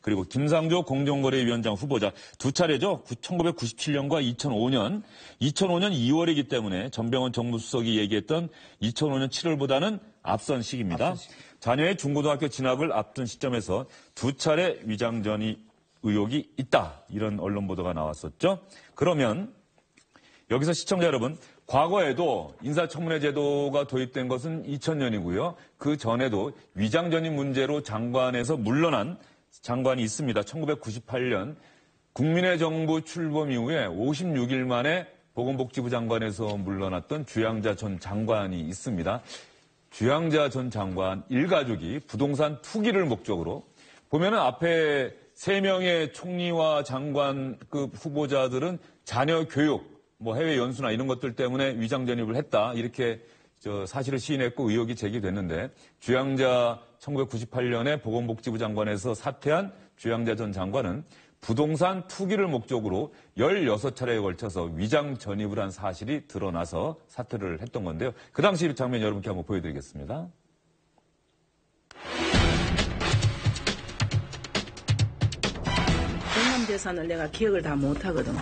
그리고 김상조 공정거래위원장 후보자 두 차례죠. 1997년과 2005년. 2005년 2월이기 때문에 전병헌 정무수석이 얘기했던 2005년 7월보다는 앞선 시기입니다. 자녀의 중고등학교 진학을 앞둔 시점에서 두 차례 위장 전입 의혹이 있다. 이런 언론 보도가 나왔었죠. 그러면 여기서 시청자 여러분, 과거에도 인사청문회 제도가 도입된 것은 2000년이고요. 그 전에도 위장 전입 문제로 장관에서 물러난 장관이 있습니다. 1998년 국민의 정부 출범 이후에 56일 만에 보건복지부 장관에서 물러났던 주양자 전 장관이 있습니다. 주양자 전 장관 일가족이 부동산 투기를 목적으로 보면은 앞에 3명의 총리와 장관급 후보자들은 자녀 교육, 뭐 해외 연수나 이런 것들 때문에 위장 전입을 했다. 이렇게 사실을 시인했고 의혹이 제기됐는데 주양자 1998년에 보건복지부 장관에서 사퇴한 주양자 전 장관은 부동산 투기를 목적으로 16차례에 걸쳐서 위장 전입을 한 사실이 드러나서 사퇴를 했던 건데요. 그 당시 장면 여러분께 한번 보여드리겠습니다. 공남 재산을 내가 기억을 다 못하거든.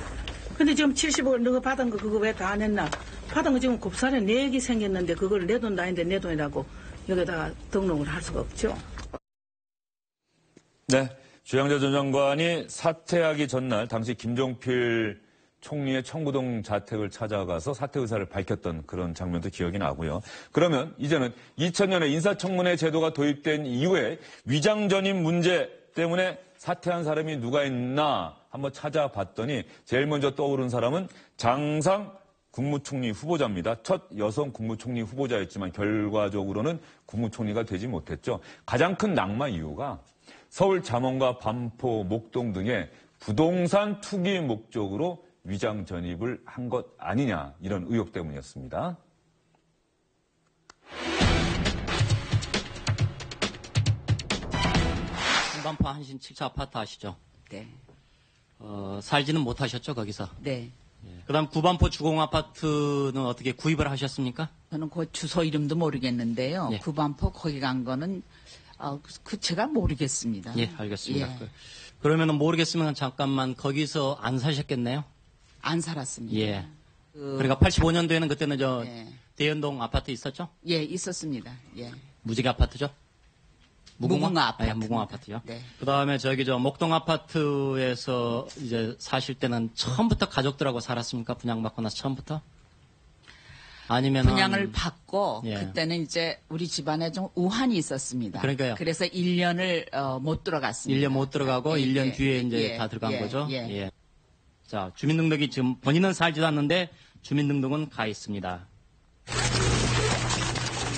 근데 지금 70억을 너가 받은 거 그거 왜 다 안 했나? 받은 거 지금 곱살에 내역이 생겼는데 그걸 내 돈 아닌데 내 돈이라고 여기다가 등록을 할 수가 없죠. 네. 주양자 전 장관이 사퇴하기 전날 당시 김종필 총리의 청구동 자택을 찾아가서 사퇴 의사를 밝혔던 그런 장면도 기억이 나고요. 그러면 이제는 2000년에 인사청문회 제도가 도입된 이후에 위장 전입 문제 때문에 사퇴한 사람이 누가 있나 한번 찾아봤더니 제일 먼저 떠오른 사람은 장상 국무총리 후보자입니다. 첫 여성 국무총리 후보자였지만 결과적으로는 국무총리가 되지 못했죠. 가장 큰 낙마 이유가 서울 잠원과 반포, 목동 등의 부동산 투기 목적으로 위장 전입을 한 것 아니냐 이런 의혹 때문이었습니다. 반포 한신 7차 아파트 아시죠? 네. 살지는 못하셨죠, 거기서? 네. 그다음 구반포 주공아파트는 어떻게 구입을 하셨습니까? 저는 그 주소 이름도 모르겠는데요. 예. 구반포 거기 간 거는 제가 모르겠습니다. 예, 알겠습니다. 예. 그러면은 모르겠으면 잠깐만 거기서 안 사셨겠네요? 안 살았습니다. 예. 그러니까 85년도에는 그때는 예. 대연동 아파트 있었죠? 예, 있었습니다. 예. 무지개 아파트죠? 무궁화 아파트. 예, 무궁화 아파트요. 네. 그다음에 목동 아파트에서 이제 사실 때는 처음부터 가족들하고 살았습니까? 분양받고 나서 처음부터? 아니면 분양을 받고 예. 그때는 이제 우리 집안에 좀 우환이 있었습니다. 그러니까요. 그래서 1년을 못 들어갔습니다. 1년 못 들어가고 예, 1년 예, 뒤에 이제 예, 다 들어간 예, 거죠. 예. 자, 주민등록이 지금 본인은 살지도 않는데 주민등록은 가 있습니다.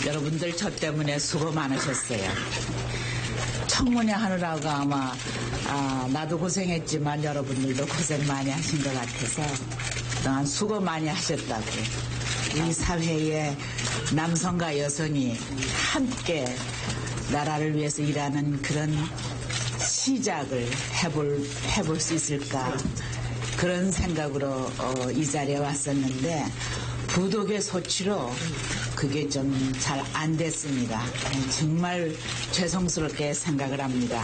여러분들 저 때문에 수고 많으셨어요. 청문회 하느라고 아마 나도 고생했지만 여러분들도 고생 많이 하신 것 같아서 그동안 수고 많이 하셨다고. 이 사회에 남성과 여성이 함께 나라를 위해서 일하는 그런 시작을 해볼 수 있을까 그런 생각으로 이 자리에 왔었는데 부독의 소치로 그게 좀 잘 안 됐습니다. 정말 죄송스럽게 생각을 합니다.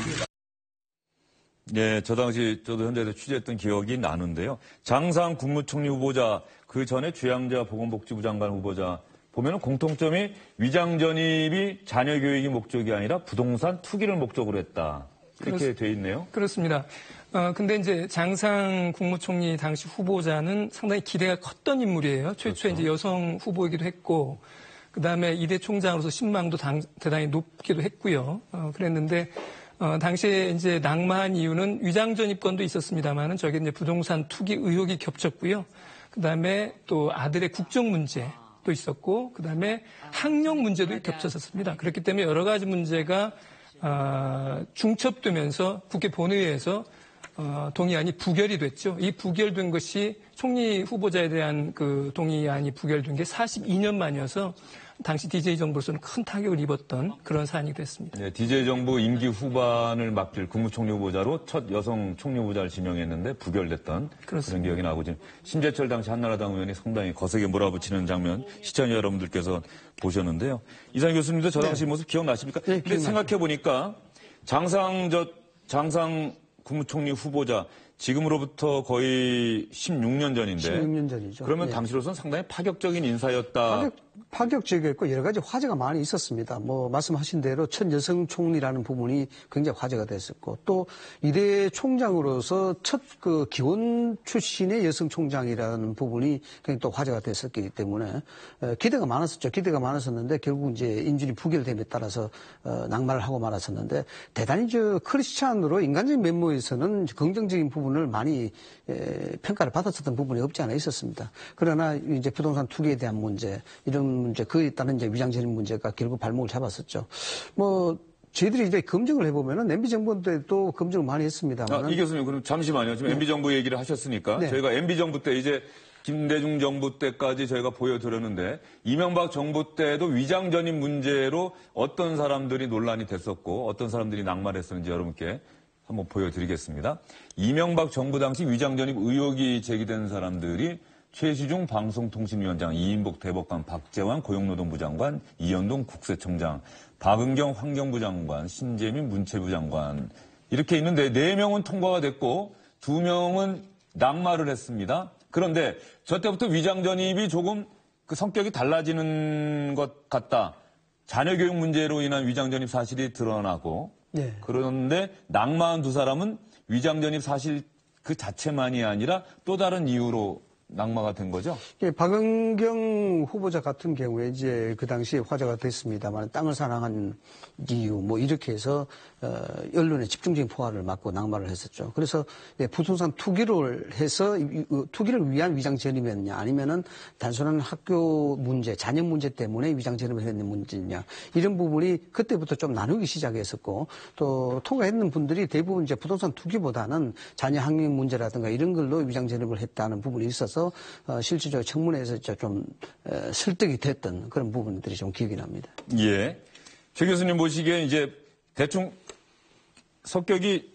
네, 저 당시 저도 현장에서 취재했던 기억이 나는데요. 장상 국무총리 후보자, 그 전에 주양자 보건복지부 장관 후보자 보면은 공통점이 위장 전입이 자녀 교육이 목적이 아니라 부동산 투기를 목적으로 했다. 이렇게 돼 있네요. 그렇습니다. 근데 이제 장상 국무총리 당시 후보자는 상당히 기대가 컸던 인물이에요. 최초에 그렇죠. 이제 여성 후보이기도 했고, 그 다음에 이대 총장으로서 신망도 대단히 높기도 했고요. 그랬는데, 당시에 이제 낙마한 이유는 위장 전입건도 있었습니다만은 저게 이제 부동산 투기 의혹이 겹쳤고요. 그 다음에 또 아들의 국정 문제도 있었고, 그 다음에 학력 문제도 겹쳤었습니다. 그렇기 때문에 여러 가지 문제가 중첩되면서 국회 본회의에서 동의안이 부결이 됐죠. 이 부결된 것이 총리 후보자에 대한 그 동의안이 부결된 게 42년 만이어서 당시 DJ 정부로서는 큰 타격을 입었던 그런 사안이 됐습니다. 네, DJ 정부 임기 후반을 맡길 국무총리 후보자로 첫 여성 총리 후보자를 지명했는데 부결됐던 그런 기억이 나고 지금 심재철 당시 한나라당 의원이 상당히 거세게 몰아붙이는 장면 시청자 여러분들께서 보셨는데요. 이상 교수님도 저 당시 모습 기억나십니까? 네, 근데 생각해 보니까 장상 국무총리 후보자 지금으로부터 거의 16년 전인데 16년 전이죠. 그러면 네. 당시로서는 상당히 파격적인 인사였다. 파격적이었고 여러 가지 화제가 많이 있었습니다. 뭐 말씀하신 대로 첫 여성 총리라는 부분이 굉장히 화제가 됐었고 또 이대 총장으로서 첫 그 기원 출신의 여성 총장이라는 부분이 굉장히 또 화제가 됐었기 때문에 기대가 많았었죠. 기대가 많았었는데 결국 이제 인준이 부결됨에 따라서 낙마를 하고 말았었는데 대단히 크리스찬으로 인간적인 면모에서는 긍정적인 부분을 많이 평가를 받았었던 부분이 없지 않아 있었습니다. 그러나 이제 부동산 투기에 대한 문제 이런 문제, 그에 따른 이제 위장 전입 문제가 결국 발목을 잡았었죠. 저희들이 이제 검증을 해보면은 MB정부 때도 검증을 많이 했습니다. 이 교수님, 그럼 잠시만요. 지금 MB정부 얘기를 하셨으니까 저희가 MB정부 때 이제 김대중 정부 때까지 저희가 보여드렸는데 이명박 정부 때도 위장 전입 문제로 어떤 사람들이 논란이 됐었고 어떤 사람들이 낙마했었는지 여러분께 한번 보여드리겠습니다. 이명박 정부 당시 위장 전입 의혹이 제기된 사람들이 최시중 방송통신위원장, 이인복 대법관, 박재환 고용노동부 장관, 이현동 국세청장, 박은경 환경부 장관, 신재민 문체부 장관 이렇게 있는데 4명은 통과가 됐고 2명은 낙마를 했습니다. 그런데 저 때부터 위장 전입이 조금 그 성격이 달라지는 것 같다. 자녀 교육 문제로 인한 위장 전입 사실이 드러나고 그런데 낙마한 2사람은 위장 전입 사실 그 자체만이 아니라 또 다른 이유로 낙마가 된 거죠? 예, 박은경 후보자 같은 경우에 이제 그 당시에 화제가 됐습니다만 땅을 사랑한 이유 이렇게 해서 언론의 집중적인 포화를 맞고 낙마를 했었죠. 그래서 부동산 투기를 해서 투기를 위한 위장 전입이었냐 아니면은 단순한 학교 문제, 자녀 문제 때문에 위장 전입을 했는 문제냐 이런 부분이 그때부터 좀 나누기 시작했었고 또 통과했는 분들이 대부분 이제 부동산 투기보다는 자녀 학력 문제라든가 이런 걸로 위장 전입을 했다는 부분이 있어서 실질적으로 청문회에서 좀 설득이 됐던 그런 부분들이 좀 기억이 납니다. 예. 최 교수님 보시기에 이제 대충 성격이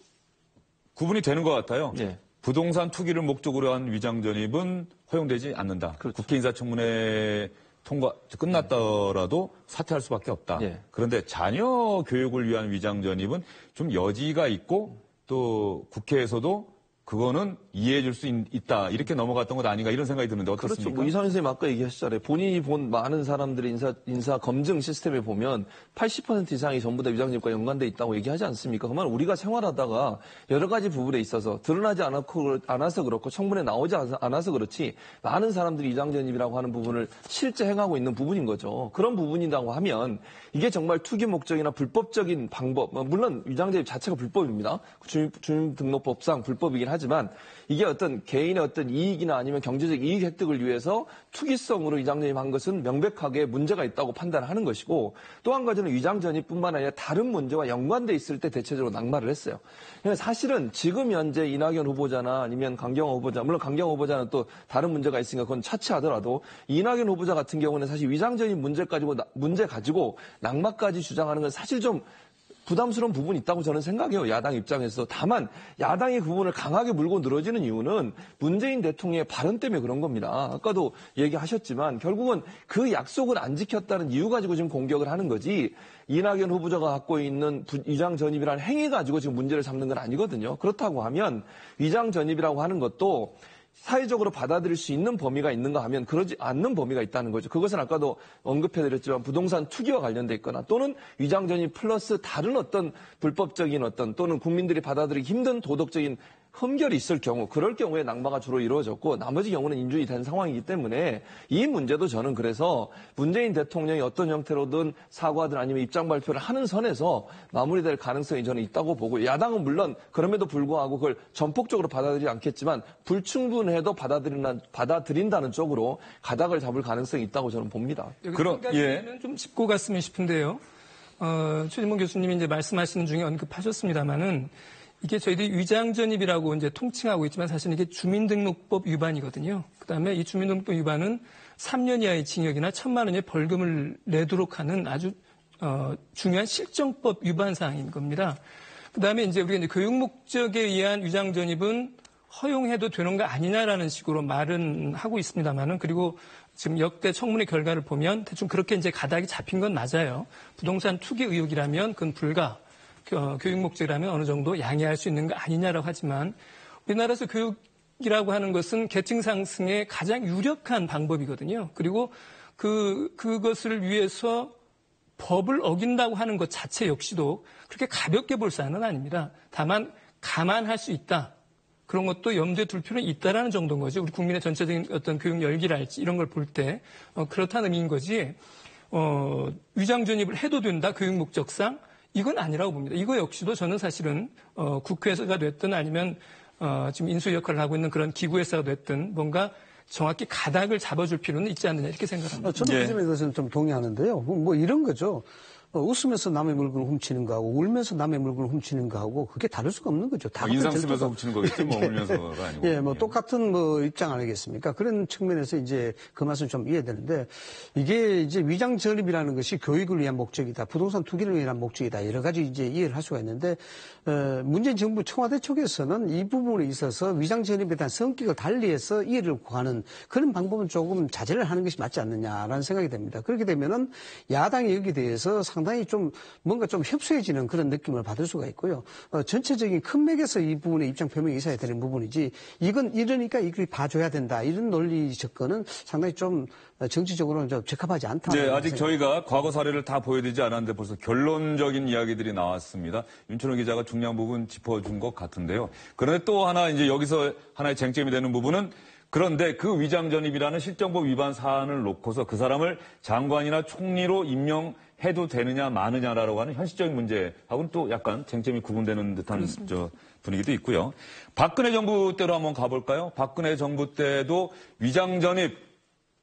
구분이 되는 것 같아요. 부동산 투기를 목적으로 한 위장 전입은 허용되지 않는다. 국회 인사청문회 통과 끝났더라도 사퇴할 수밖에 없다. 그런데 자녀 교육을 위한 위장 전입은 좀 여지가 있고 또 국회에서도 그거는 이해해 줄 수 있다. 이렇게 넘어갔던 것 아닌가 이런 생각이 드는데 어떻습니까? 그렇죠. 이상현 선생님 아까 얘기하셨잖아요. 본인이 본 많은 사람들의 인사 검증 시스템에 보면 80% 이상이 전부 다 위장전입과 연관돼 있다고 얘기하지 않습니까? 그러면 우리가 생활하다가 여러 가지 부분에 있어서 드러나지 않아서 그렇고 청문회에 나오지 않아서 그렇지 많은 사람들이 위장전입이라고 하는 부분을 실제 행하고 있는 부분인 거죠. 그런 부분이라고 하면 이게 정말 투기 목적이나 불법적인 방법, 물론 위장전입 자체가 불법입니다. 주민등록법상 불법이긴 하지만 이게 어떤 개인의 어떤 이익이나 아니면 경제적 이익 획득을 위해서 투기성으로 위장전입한 것은 명백하게 문제가 있다고 판단하는 것이고 또 한 가지는 위장전입뿐만 아니라 다른 문제와 연관돼 있을 때 대체적으로 낙마를 했어요. 사실은 지금 현재 이낙연 후보자나 아니면 강경화 후보자, 물론 강경화 후보자는 또 다른 문제가 있으니까 그건 차치하더라도 이낙연 후보자 같은 경우는 사실 위장전입 문제 가지고 낙마까지 주장하는 건 사실 좀 부담스러운 부분이 있다고 저는 생각해요. 야당 입장에서. 다만 야당이 그 부분을 강하게 물고 늘어지는 이유는 문재인 대통령의 발언 때문에 그런 겁니다. 아까도 얘기하셨지만 결국은 그 약속을 안 지켰다는 이유 가지고 지금 공격을 하는 거지 이낙연 후보자가 갖고 있는 위장 전입이라는 행위 가지고 지금 문제를 삼는 건 아니거든요. 그렇다고 하면 위장 전입이라고 하는 것도 사회적으로 받아들일 수 있는 범위가 있는가 하면 그러지 않는 범위가 있다는 거죠. 그것은 아까도 언급해드렸지만 부동산 투기와 관련돼 있거나 또는 위장전입 플러스 다른 어떤 불법적인 어떤 또는 국민들이 받아들이기 힘든 도덕적인 흠결이 있을 경우 그럴 경우에 낙마가 주로 이루어졌고 나머지 경우는 인준이 된 상황이기 때문에 이 문제도 저는 그래서 문재인 대통령이 어떤 형태로든 사과든 아니면 입장 발표를 하는 선에서 마무리될 가능성이 저는 있다고 보고 야당은 물론 그럼에도 불구하고 그걸 전폭적으로 받아들이지 않겠지만 불충분해도 받아들인다는 쪽으로 가닥을 잡을 가능성이 있다고 저는 봅니다. 그런 좀 짚고 갔으면 싶은데요. 최진봉 교수님이 이제 말씀하시는 중에 언급하셨습니다마는 이게 저희들이 위장전입이라고 이제 통칭하고 있지만 사실은 이게 주민등록법 위반이거든요. 그다음에 이 주민등록법 위반은 3년 이하의 징역이나 1,000만 원의 벌금을 내도록 하는 아주 중요한 실정법 위반 사항인 겁니다. 그다음에 이제 우리가 이제 교육 목적에 의한 위장전입은 허용해도 되는 거 아니냐라는 식으로 말은 하고 있습니다만은 그리고 지금 역대 청문회 결과를 보면 대충 그렇게 이제 가닥이 잡힌 건 맞아요. 부동산 투기 의혹이라면 그건 불가. 교육 목적이라면 어느 정도 양해할 수 있는 거 아니냐라고 하지만 우리나라에서 교육이라고 하는 것은 계층 상승의 가장 유력한 방법이거든요. 그리고 그것을 위해서 법을 어긴다고 하는 것 자체 역시도 그렇게 가볍게 볼 사안은 아닙니다. 다만 감안할 수 있다. 그런 것도 염두에 둘 필요는 있다라는 정도인 거죠. 우리 국민의 전체적인 어떤 교육 열기랄지 이런 걸 볼 때 그렇다는 의미인 거지. 위장 전입을 해도 된다. 교육 목적상. 이건 아니라고 봅니다. 이거 역시도 저는 사실은 국회에서가 됐든 아니면 지금 인수 역할을 하고 있는 그런 기구에서 됐든 뭔가 정확히 가닥을 잡아줄 필요는 있지 않느냐 이렇게 생각합니다. 저도 그 점에 대해서는 좀 동의하는데요. 뭐 이런 거죠. 웃으면서 남의 물건을 훔치는 거하고 울면서 남의 물건을 훔치는 거하고 그게 다를 수가 없는 거죠. 인상 쓰면서 훔치는 거겠지, 뭐 울면서가 아니고. 예, 뭐 똑같은 뭐 입장 아니겠습니까? 그런 측면에서 이제 그 맛은 좀 이해되는데 이게 이제 위장 전입이라는 것이 교육을 위한 목적이다, 부동산 투기를 위한 목적이다, 여러 가지 이제 이해를 할 수가 있는데 문재인 정부 청와대 쪽에서는 이 부분에 있어서 위장 전입에 대한 성격을 달리해서 이해를 구하는 그런 방법은 조금 자제를 하는 것이 맞지 않느냐라는 생각이 됩니다. 그렇게 되면은 야당이 여기에 대해서 상당히 좀 뭔가 좀 협소해지는 그런 느낌을 받을 수가 있고요. 전체적인 큰 맥에서 이 부분의 입장 표명이 있어야 되는 부분이지 이건 이러니까 이걸 봐줘야 된다 이런 논리 접근은 상당히 좀 정치적으로는 좀 적합하지 않다. 네, 아직 저희가 과거 사례를 다 보여드리지 않았는데 벌써 결론적인 이야기들이 나왔습니다. 윤철호 기자가 중요한 부분 짚어준 것 같은데요. 그런데 또 하나 이제 여기서 하나의 쟁점이 되는 부분은 그런데 그 위장전입이라는 실정법 위반 사안을 놓고서 그 사람을 장관이나 총리로 임명해도 되느냐 마느냐라고 하는 현실적인 문제하고는 또 약간 쟁점이 구분되는 듯한 분위기도 있고요. 박근혜 정부 때로 한번 가볼까요? 박근혜 정부 때도 위장전입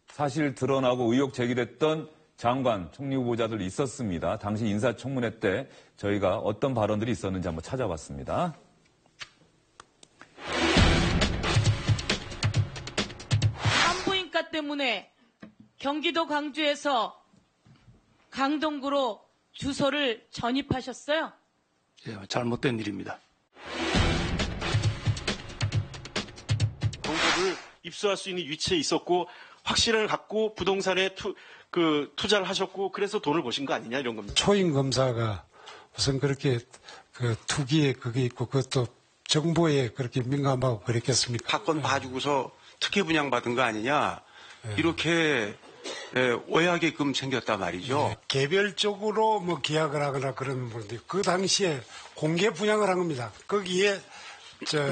사실 드러나고 의혹 제기됐던 장관, 총리 후보자들 있었습니다. 당시 인사청문회 때 저희가 어떤 발언들이 있었는지 한번 찾아봤습니다. 산부인과 때문에 경기도 광주에서 강동구로 주소를 전입하셨어요? 예, 잘못된 일입니다. 정보를 입수할 수 있는 위치에 있었고 확신을 갖고 부동산에 투자를 하셨고 그래서 돈을 버신 거 아니냐 이런 겁니다. 초임 검사가 무슨 그렇게 그 투기에 그게 있고 그것도 정보에 그렇게 민감하고 그랬겠습니까? 사건 봐주고서 특혜 분양받은 거 아니냐 이렇게 오해하게끔 생겼단 말이죠. 개별적으로 뭐 계약을 하거나 그런 분인데 그 당시에 공개 분양을 한 겁니다. 거기에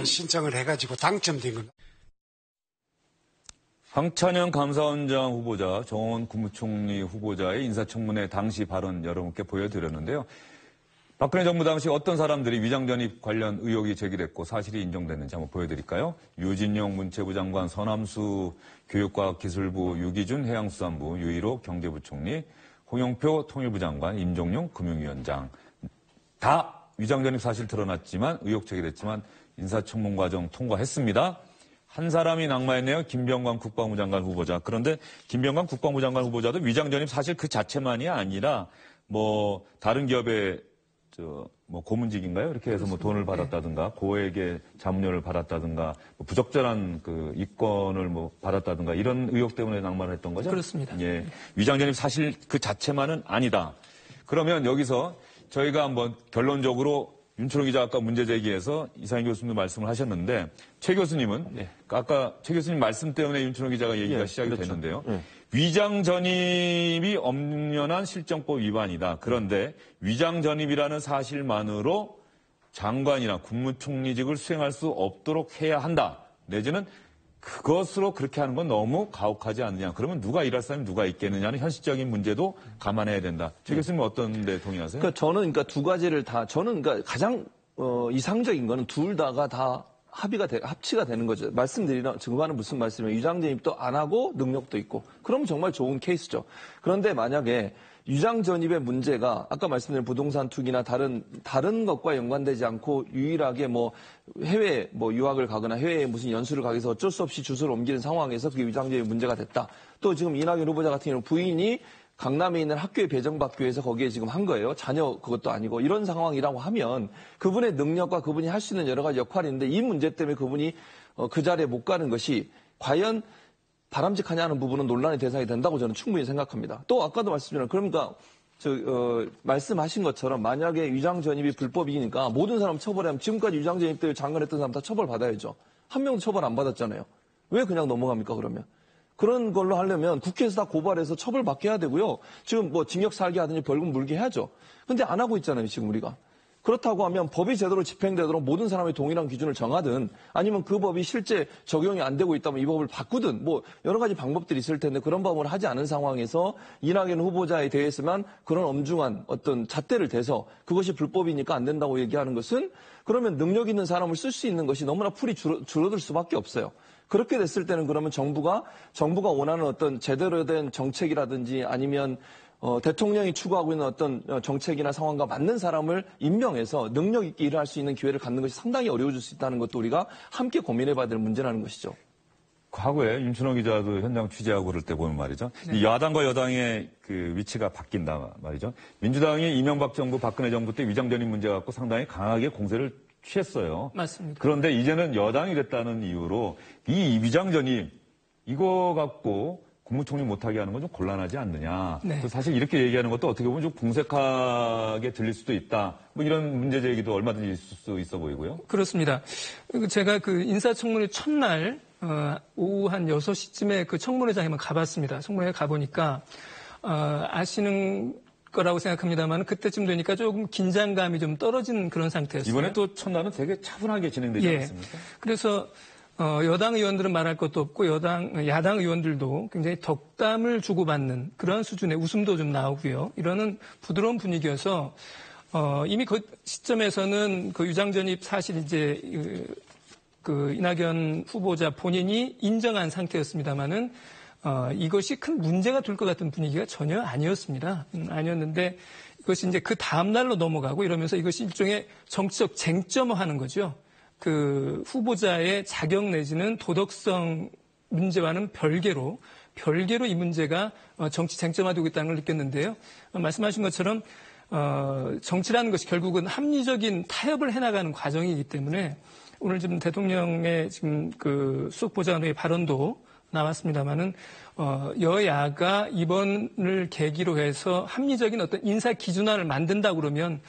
신청을 해가지고 당첨된 겁니다. 황찬영 감사원장 후보자, 정원 국무총리 후보자의 인사청문회 당시 발언 여러분께 보여드렸는데요. 박근혜 정부 당시 어떤 사람들이 위장전입 관련 의혹이 제기됐고 사실이 인정됐는지 한번 보여드릴까요? 유진용 문체부 장관, 서남수 교육과학기술부, 유기준 해양수산부, 유일호 경제부총리, 홍영표 통일부 장관, 임종용 금융위원장. 다 위장전입 사실 드러났지만 의혹 제기됐지만 인사청문 과정 통과했습니다. 한 사람이 낙마했네요. 김병관 국방부 장관 후보자. 그런데 김병관 국방부 장관 후보자도 위장전입 사실 그 자체만이 아니라 뭐 다른 기업의 뭐 고문직인가요? 이렇게 해서 뭐 돈을 받았다든가 고액의 자문료를 받았다든가 뭐 부적절한 그 이권을 뭐 받았다든가 이런 의혹 때문에 낙마를 했던 거죠? 그렇습니다. 예. 위장전입 사실 그 자체만은 아니다. 그러면 여기서 저희가 한번 결론적으로 윤철호 기자 아까 문제 제기해서 이상희 교수님도 말씀을 하셨는데 최 교수님은 아까 최 교수님 말씀 때문에 윤철호 기자가 얘기가 시작이 그렇죠. 됐는데요. 위장 전입이 엄연한 실정법 위반이다. 그런데 위장 전입이라는 사실만으로 장관이나 국무총리직을 수행할 수 없도록 해야 한다. 내지는 그것으로 그렇게 하는 건 너무 가혹하지 않느냐. 그러면 누가 일할 사람이 누가 있겠느냐는 현실적인 문제도 감안해야 된다. 최 교수님은 어떤 데 동의하세요? 그러니까 저는 두 가지를 다 저는 가장 이상적인 거는 둘 다가 다 합치가 되는 거죠. 말씀드리는 증거는 무슨 말씀이에요? 위장전입도 안 하고 능력도 있고. 그럼 정말 좋은 케이스죠. 그런데 만약에 위장전입의 문제가 아까 말씀드린 부동산 투기나 다른 것과 연관되지 않고 유일하게 뭐 해외 유학을 가거나 해외에 무슨 연수를 가기 위해서 어쩔 수 없이 주소를 옮기는 상황에서 그게 위장전입 문제가 됐다. 또 지금 이낙연 후보자 같은 경우는 부인이 강남에 있는 학교에 배정받기 위해서 거기에 지금 한 거예요. 자녀 그것도 아니고 이런 상황이라고 하면 그분의 능력과 그분이 할 수 있는 여러 가지 역할인데 이 문제 때문에 그분이 그 자리에 못 가는 것이 과연 바람직하냐는 부분은 논란의 대상이 된다고 저는 충분히 생각합니다. 또 아까도 말씀드린 그러니까 말씀하신 것처럼 만약에 위장전입이 불법이니까 모든 사람 처벌하면 지금까지 위장전입 때 장관했던 사람 다 처벌받아야죠. 한 명도 처벌 안 받았잖아요. 왜 그냥 넘어갑니까 그러면? 그런 걸로 하려면 국회에서 다 고발해서 처벌받게 해야 되고요. 지금 뭐 징역 살게 하든지 벌금 물게 해야죠. 근데 안 하고 있잖아요 지금 우리가. 그렇다고 하면 법이 제대로 집행되도록 모든 사람의 동일한 기준을 정하든 아니면 그 법이 실제 적용이 안 되고 있다면 이 법을 바꾸든 뭐 여러 가지 방법들이 있을 텐데 그런 방법을 하지 않은 상황에서 이낙연 후보자에 대해서만 그런 엄중한 어떤 잣대를 대서 그것이 불법이니까 안 된다고 얘기하는 것은 그러면 능력 있는 사람을 쓸 수 있는 것이 너무나 풀이 줄어들 수밖에 없어요. 그렇게 됐을 때는 그러면 정부가 원하는 어떤 제대로 된 정책이라든지 아니면 대통령이 추구하고 있는 어떤 정책이나 상황과 맞는 사람을 임명해서 능력 있게 일을 할 수 있는 기회를 갖는 것이 상당히 어려워질 수 있다는 것도 우리가 함께 고민해봐야 될 문제라는 것이죠. 과거에 윤춘호 기자도 현장 취재하고 그럴 때 보면 말이죠. 네. 이 야당과 여당의 그 위치가 바뀐다 말이죠. 민주당이 이명박 정부, 박근혜 정부 때 위장전입 문제 갖고 상당히 강하게 공세를 취했어요. 맞습니다. 그런데 이제는 여당이 됐다는 이유로 이 위장전입 이거 갖고 국무총리 못하게 하는 건 좀 곤란하지 않느냐. 네. 사실 이렇게 얘기하는 것도 어떻게 보면 좀 궁색하게 들릴 수도 있다. 뭐 이런 문제 제기도 얼마든지 있을 수 있어 보이고요. 그렇습니다. 제가 그 인사청문회 첫날 오후 한 6시쯤에 그 청문회장에 한번 가봤습니다. 청문회에 가보니까 아시는 거라고 생각합니다만 그때쯤 되니까 조금 긴장감이 좀 떨어진 그런 상태였어요. 이번에 또 첫날은 되게 차분하게 진행되지 않습니까? 그래서 여당 의원들은 말할 것도 없고 야당 의원들도 굉장히 덕담을 주고받는 그런 수준의 웃음도 좀 나오고요. 이러는 부드러운 분위기여서 이미 그 시점에서는 그 위장전입 사실 이제 그 이낙연 후보자 본인이 인정한 상태였습니다만은 이것이 큰 문제가 될 것 같은 분위기가 전혀 아니었습니다. 아니었는데 이것이 이제 그 다음 날로 넘어가고 이러면서 이것이 일종의 정치적 쟁점화하는 거죠. 그 후보자의 자격 내지는 도덕성 문제와는 별개로 이 문제가 정치 쟁점화되고 있다는 걸 느꼈는데요. 말씀하신 것처럼 정치라는 것이 결국은 합리적인 타협을 해나가는 과정이기 때문에 오늘 지금 대통령의 지금 그 수석보좌관의 발언도 나왔습니다만은 여야가 이번을 계기로 해서 합리적인 어떤 인사 기준화를 만든다 그러면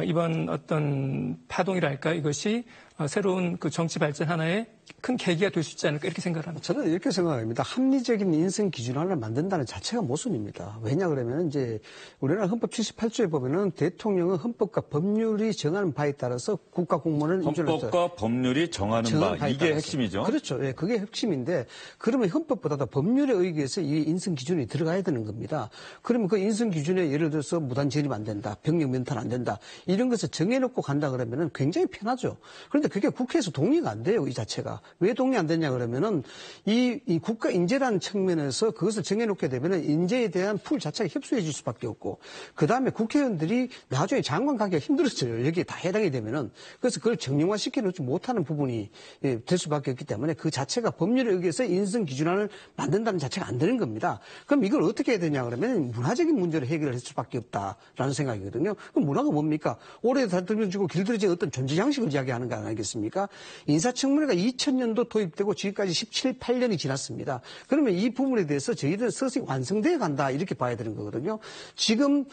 이번 어떤 파동이랄까 이것이 새로운 그 정치 발전 하나의 큰 계기가 될 수 있지 않을까 이렇게 생각합니다. 저는 이렇게 생각합니다. 합리적인 인생 기준화를 만든다는 자체가 모순입니다. 왜냐 그러면 이제 우리나라 헌법 78조에 보면은 대통령은 헌법과 법률이 정하는 바에 따라서 국가 공무원을 헌법과 법률이 정하는 바 이게 따라서. 핵심이죠. 그렇죠. 예, 그게 핵심인데 그러면 헌법보다도 법률에 의해서 이 인성 기준이 들어가야 되는 겁니다. 그러면 그 인성 기준에 예를 들어서 무단 진입 안 된다, 병력 면탈 안 된다 이런 것을 정해놓고 간다 그러면은 굉장히 편하죠. 그런데 그게 국회에서 동의가 안 돼요, 이 자체가. 왜 동의 안 되냐 그러면은 이 국가 인재라는 측면에서 그것을 정해놓게 되면은 인재에 대한 풀 자체가 협소해질 수밖에 없고 그 다음에 국회의원들이 나중에 장관 가기가 힘들어져요. 여기에 다 해당이 되면은. 그래서 그걸 정형화 시켜놓지 못하는 부분이 될 수밖에 없기 때문에 그 자체가 법률에 의해서 인성 기준안을 만든다는 자체가 안 되는 겁니다. 그럼 이걸 어떻게 해야 되냐 그러면 문화적인 문제를 해결할 수밖에 없다라는 생각이거든요. 그럼 문화가 뭡니까? 오래 다듬어지고 길들여진 어떤 존재 양식을 이야기하는 거 아니겠습니까? 인사청문회가 2000년도 도입되고 지금까지 17, 8년이 지났습니다. 그러면 이 부분에 대해서 저희들은 서서히 완성되어 간다 이렇게 봐야 되는 거거든요. 지금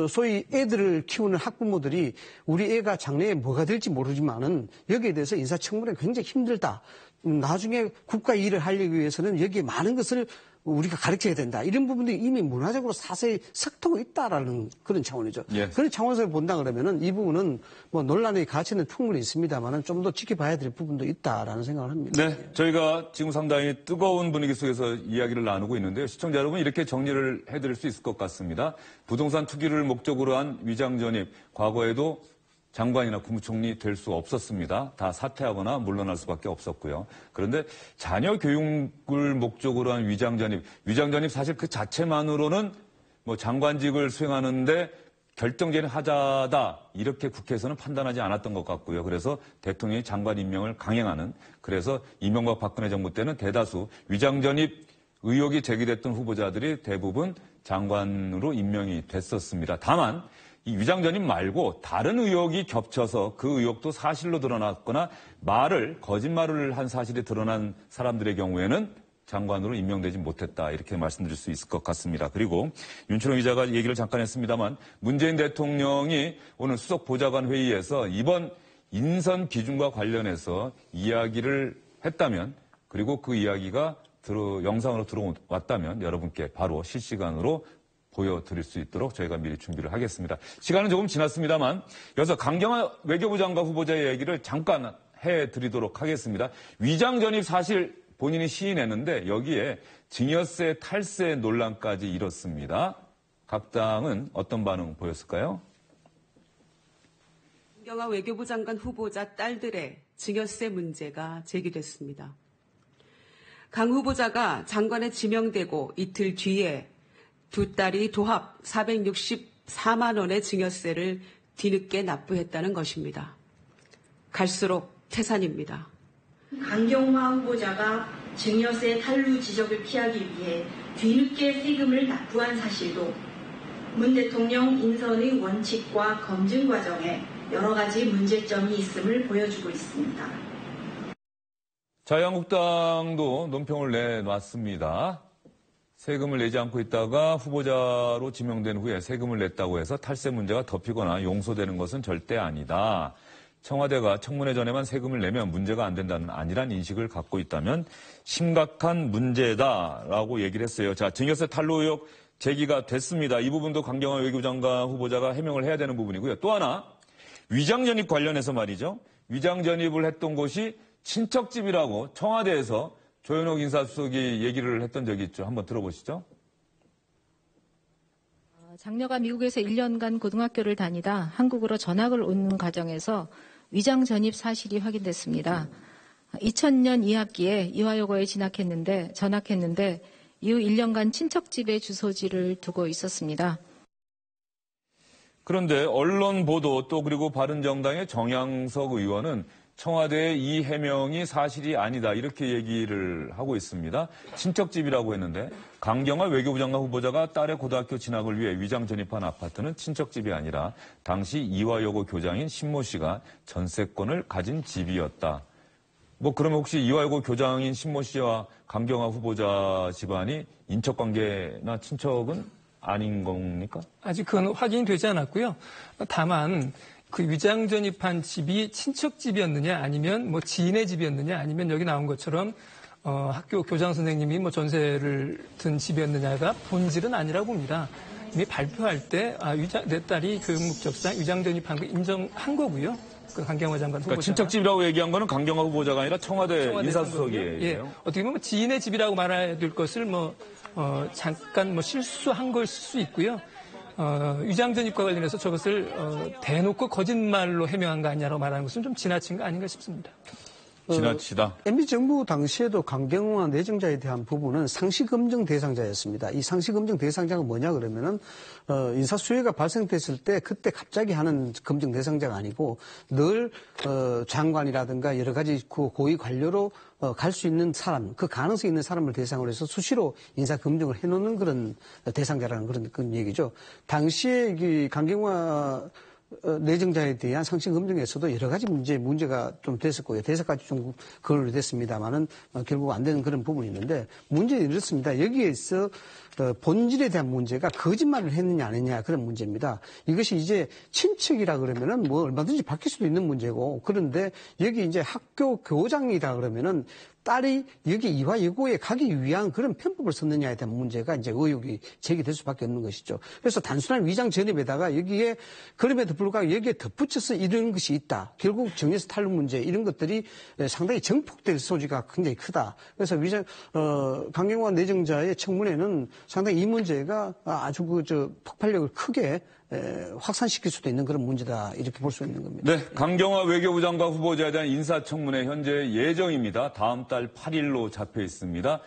소위 애들을 키우는 학부모들이 우리 애가 장래에 뭐가 될지 모르지만은 여기에 대해서 인사청문회가 굉장히 힘들다. 나중에 국가 일을 하려기 위해서는 여기에 많은 것을 우리가 가르쳐야 된다. 이런 부분들이 이미 문화적으로 사서히 섞이고 있다라는 그런 차원이죠. 예. 그런 차원에서 본다 그러면은 이 부분은 뭐 논란의 가치는 충분히 있습니다만은 좀 더 지켜봐야 될 부분도 있다라는 생각을 합니다. 네, 저희가 지금 상당히 뜨거운 분위기 속에서 이야기를 나누고 있는데요. 시청자 여러분 이렇게 정리를 해드릴 수 있을 것 같습니다. 부동산 투기를 목적으로 한 위장전입, 과거에도 장관이나 국무총리 될 수 없었습니다. 다 사퇴하거나 물러날 수밖에 없었고요. 그런데 자녀 교육을 목적으로 한 위장전입 사실 그 자체만으로는 뭐 장관직을 수행하는데 결정적인 하자다 이렇게 국회에서는 판단하지 않았던 것 같고요. 그래서 대통령이 장관 임명을 강행하는 그래서 이명박 박근혜 정부 때는 대다수 위장전입 의혹이 제기됐던 후보자들이 대부분 장관으로 임명이 됐었습니다. 다만 이 위장전입 말고 다른 의혹이 겹쳐서 그 의혹도 사실로 드러났거나 거짓말을 한 사실이 드러난 사람들의 경우에는 장관으로 임명되지 못했다 이렇게 말씀드릴 수 있을 것 같습니다. 그리고 윤춘호 기자가 얘기를 잠깐 했습니다만 문재인 대통령이 오늘 수석 보좌관 회의에서 이번 인선 기준과 관련해서 이야기를 했다면 그리고 그 이야기가 영상으로 들어왔다면 여러분께 바로 실시간으로 보여드릴 수 있도록 저희가 미리 준비를 하겠습니다. 시간은 조금 지났습니다만 여기서 강경화 외교부 장관 후보자의 얘기를 잠깐 해드리도록 하겠습니다. 위장 전입 사실 본인이 시인했는데 여기에 증여세 탈세 논란까지 일었습니다. 각 당은 어떤 반응 보였을까요? 강경화 외교부 장관 후보자 딸들의 증여세 문제가 제기됐습니다. 강 후보자가 장관에 지명되고 이틀 뒤에 두 딸이 도합 464만 원의 증여세를 뒤늦게 납부했다는 것입니다. 갈수록 태산입니다. 강경화 후보자가 증여세 탈루 지적을 피하기 위해 뒤늦게 세금을 납부한 사실도 문 대통령 인선의 원칙과 검증 과정에 여러 가지 문제점이 있음을 보여주고 있습니다. 자유한국당도 논평을 내놨습니다. 세금을 내지 않고 있다가 후보자로 지명된 후에 세금을 냈다고 해서 탈세 문제가 덮이거나 용서되는 것은 절대 아니다. 청와대가 청문회 전에만 세금을 내면 문제가 안 된다는 아니란 인식을 갖고 있다면 심각한 문제다라고 얘기를 했어요. 자, 증여세 탈루 의혹 제기가 됐습니다. 이 부분도 강경화 외교부 장관 후보자가 해명을 해야 되는 부분이고요. 또 하나 위장전입 관련해서 말이죠. 위장전입을 했던 곳이 친척집이라고 청와대에서 조현옥 인사수석이 얘기를 했던 적이 있죠. 한번 들어보시죠. 장녀가 미국에서 1년간 고등학교를 다니다 한국으로 전학을 오는 과정에서 위장 전입 사실이 확인됐습니다. 2000년 2학기에 이화여고에 전학했는데 이후 1년간 친척집에 주소지를 두고 있었습니다. 그런데 언론 보도 또 그리고 바른정당의 정양석 의원은 청와대의 이 해명이 사실이 아니다 이렇게 얘기를 하고 있습니다. 친척집이라고 했는데 강경화 외교부 장관 후보자가 딸의 고등학교 진학을 위해 위장 전입한 아파트는 친척집이 아니라 당시 이화여고 교장인 신모 씨가 전세권을 가진 집이었다. 그러면 혹시 이화여고 교장인 신모 씨와 강경화 후보자 집안이 인척관계나 친척은 아닌 겁니까? 아직 그건 확인이 되지 않았고요. 다만 그 위장 전입한 집이 친척 집이었느냐 아니면 지인의 집이었느냐 아니면 여기 나온 것처럼 학교 교장 선생님이 전세를 든 집이었느냐가 본질은 아니라고 봅니다. 이미 발표할 때 내 딸이 교육 목적상 위장 전입한 거 인정한 거고요. 그 강경화 장관 후보자가. 그러니까 친척집이라고 얘기한 거는 강경화 후보자가 아니라 청와대 인사수석이에요. 예, 어떻게 보면 지인의 집이라고 말해야 될 것을 잠깐 실수한 걸 수 있고요. 위장 전입과 관련해서 저것을 대놓고 거짓말로 해명한 거 아니냐라고 말하는 것은 좀 지나친 거 아닌가 싶습니다. 지나치다. MB 정부 당시에도 강경화 내정자에 대한 부분은 상시검증 대상자였습니다. 이 상시검증 대상자가 뭐냐 그러면은 인사수혜가 발생됐을 때 그때 갑자기 하는 검증 대상자가 아니고 늘 장관이라든가 여러 가지 그 고위 관료로 갈 수 있는 사람, 그 가능성이 있는 사람을 대상으로 해서 수시로 인사 검증을 해놓는 그런 대상자라는 그런 얘기죠. 당시에 이 강경화 내정자에 대한 상식 검증에서도 여러 가지 문제가 좀 됐었고요. 대사까지 좀 거론이 됐습니다만은 결국 안 되는 그런 부분이 있는데 문제는 이렇습니다. 여기에서 본질에 대한 문제가 거짓말을 했느냐 안 했느냐 그런 문제입니다. 이것이 이제 친척이라 그러면은 얼마든지 바뀔 수도 있는 문제고 그런데 여기 이제 학교 교장이다 그러면은 딸이 여기 이화여고에 가기 위한 그런 편법을 썼느냐에 대한 문제가 이제 의혹이 제기될 수밖에 없는 것이죠. 그래서 단순한 위장 전입에다가 여기에 그럼에도 불구하고 여기에 덧붙여서 이런 것이 있다. 결국 증여세 탈루 문제 이런 것들이 상당히 정폭될 소지가 굉장히 크다. 그래서 강경화 내정자의 청문회는 상당히 이 문제가 아주 폭발력을 크게 확산시킬 수도 있는 그런 문제다 이렇게 볼 수 있는 겁니다. 네, 강경화 외교부 장관 후보자에 대한 인사청문회 현재 예정입니다. 다음 달 8일로 잡혀 있습니다.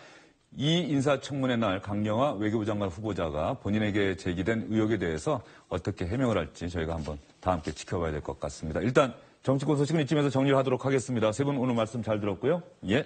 이 인사청문회 날 강경화 외교부 장관 후보자가 본인에게 제기된 의혹에 대해서 어떻게 해명을 할지 저희가 한번 다 함께 지켜봐야 될 것 같습니다. 일단 정치권 소식은 이쯤에서 정리를 하도록 하겠습니다. 세 분 오늘 말씀 잘 들었고요. 예.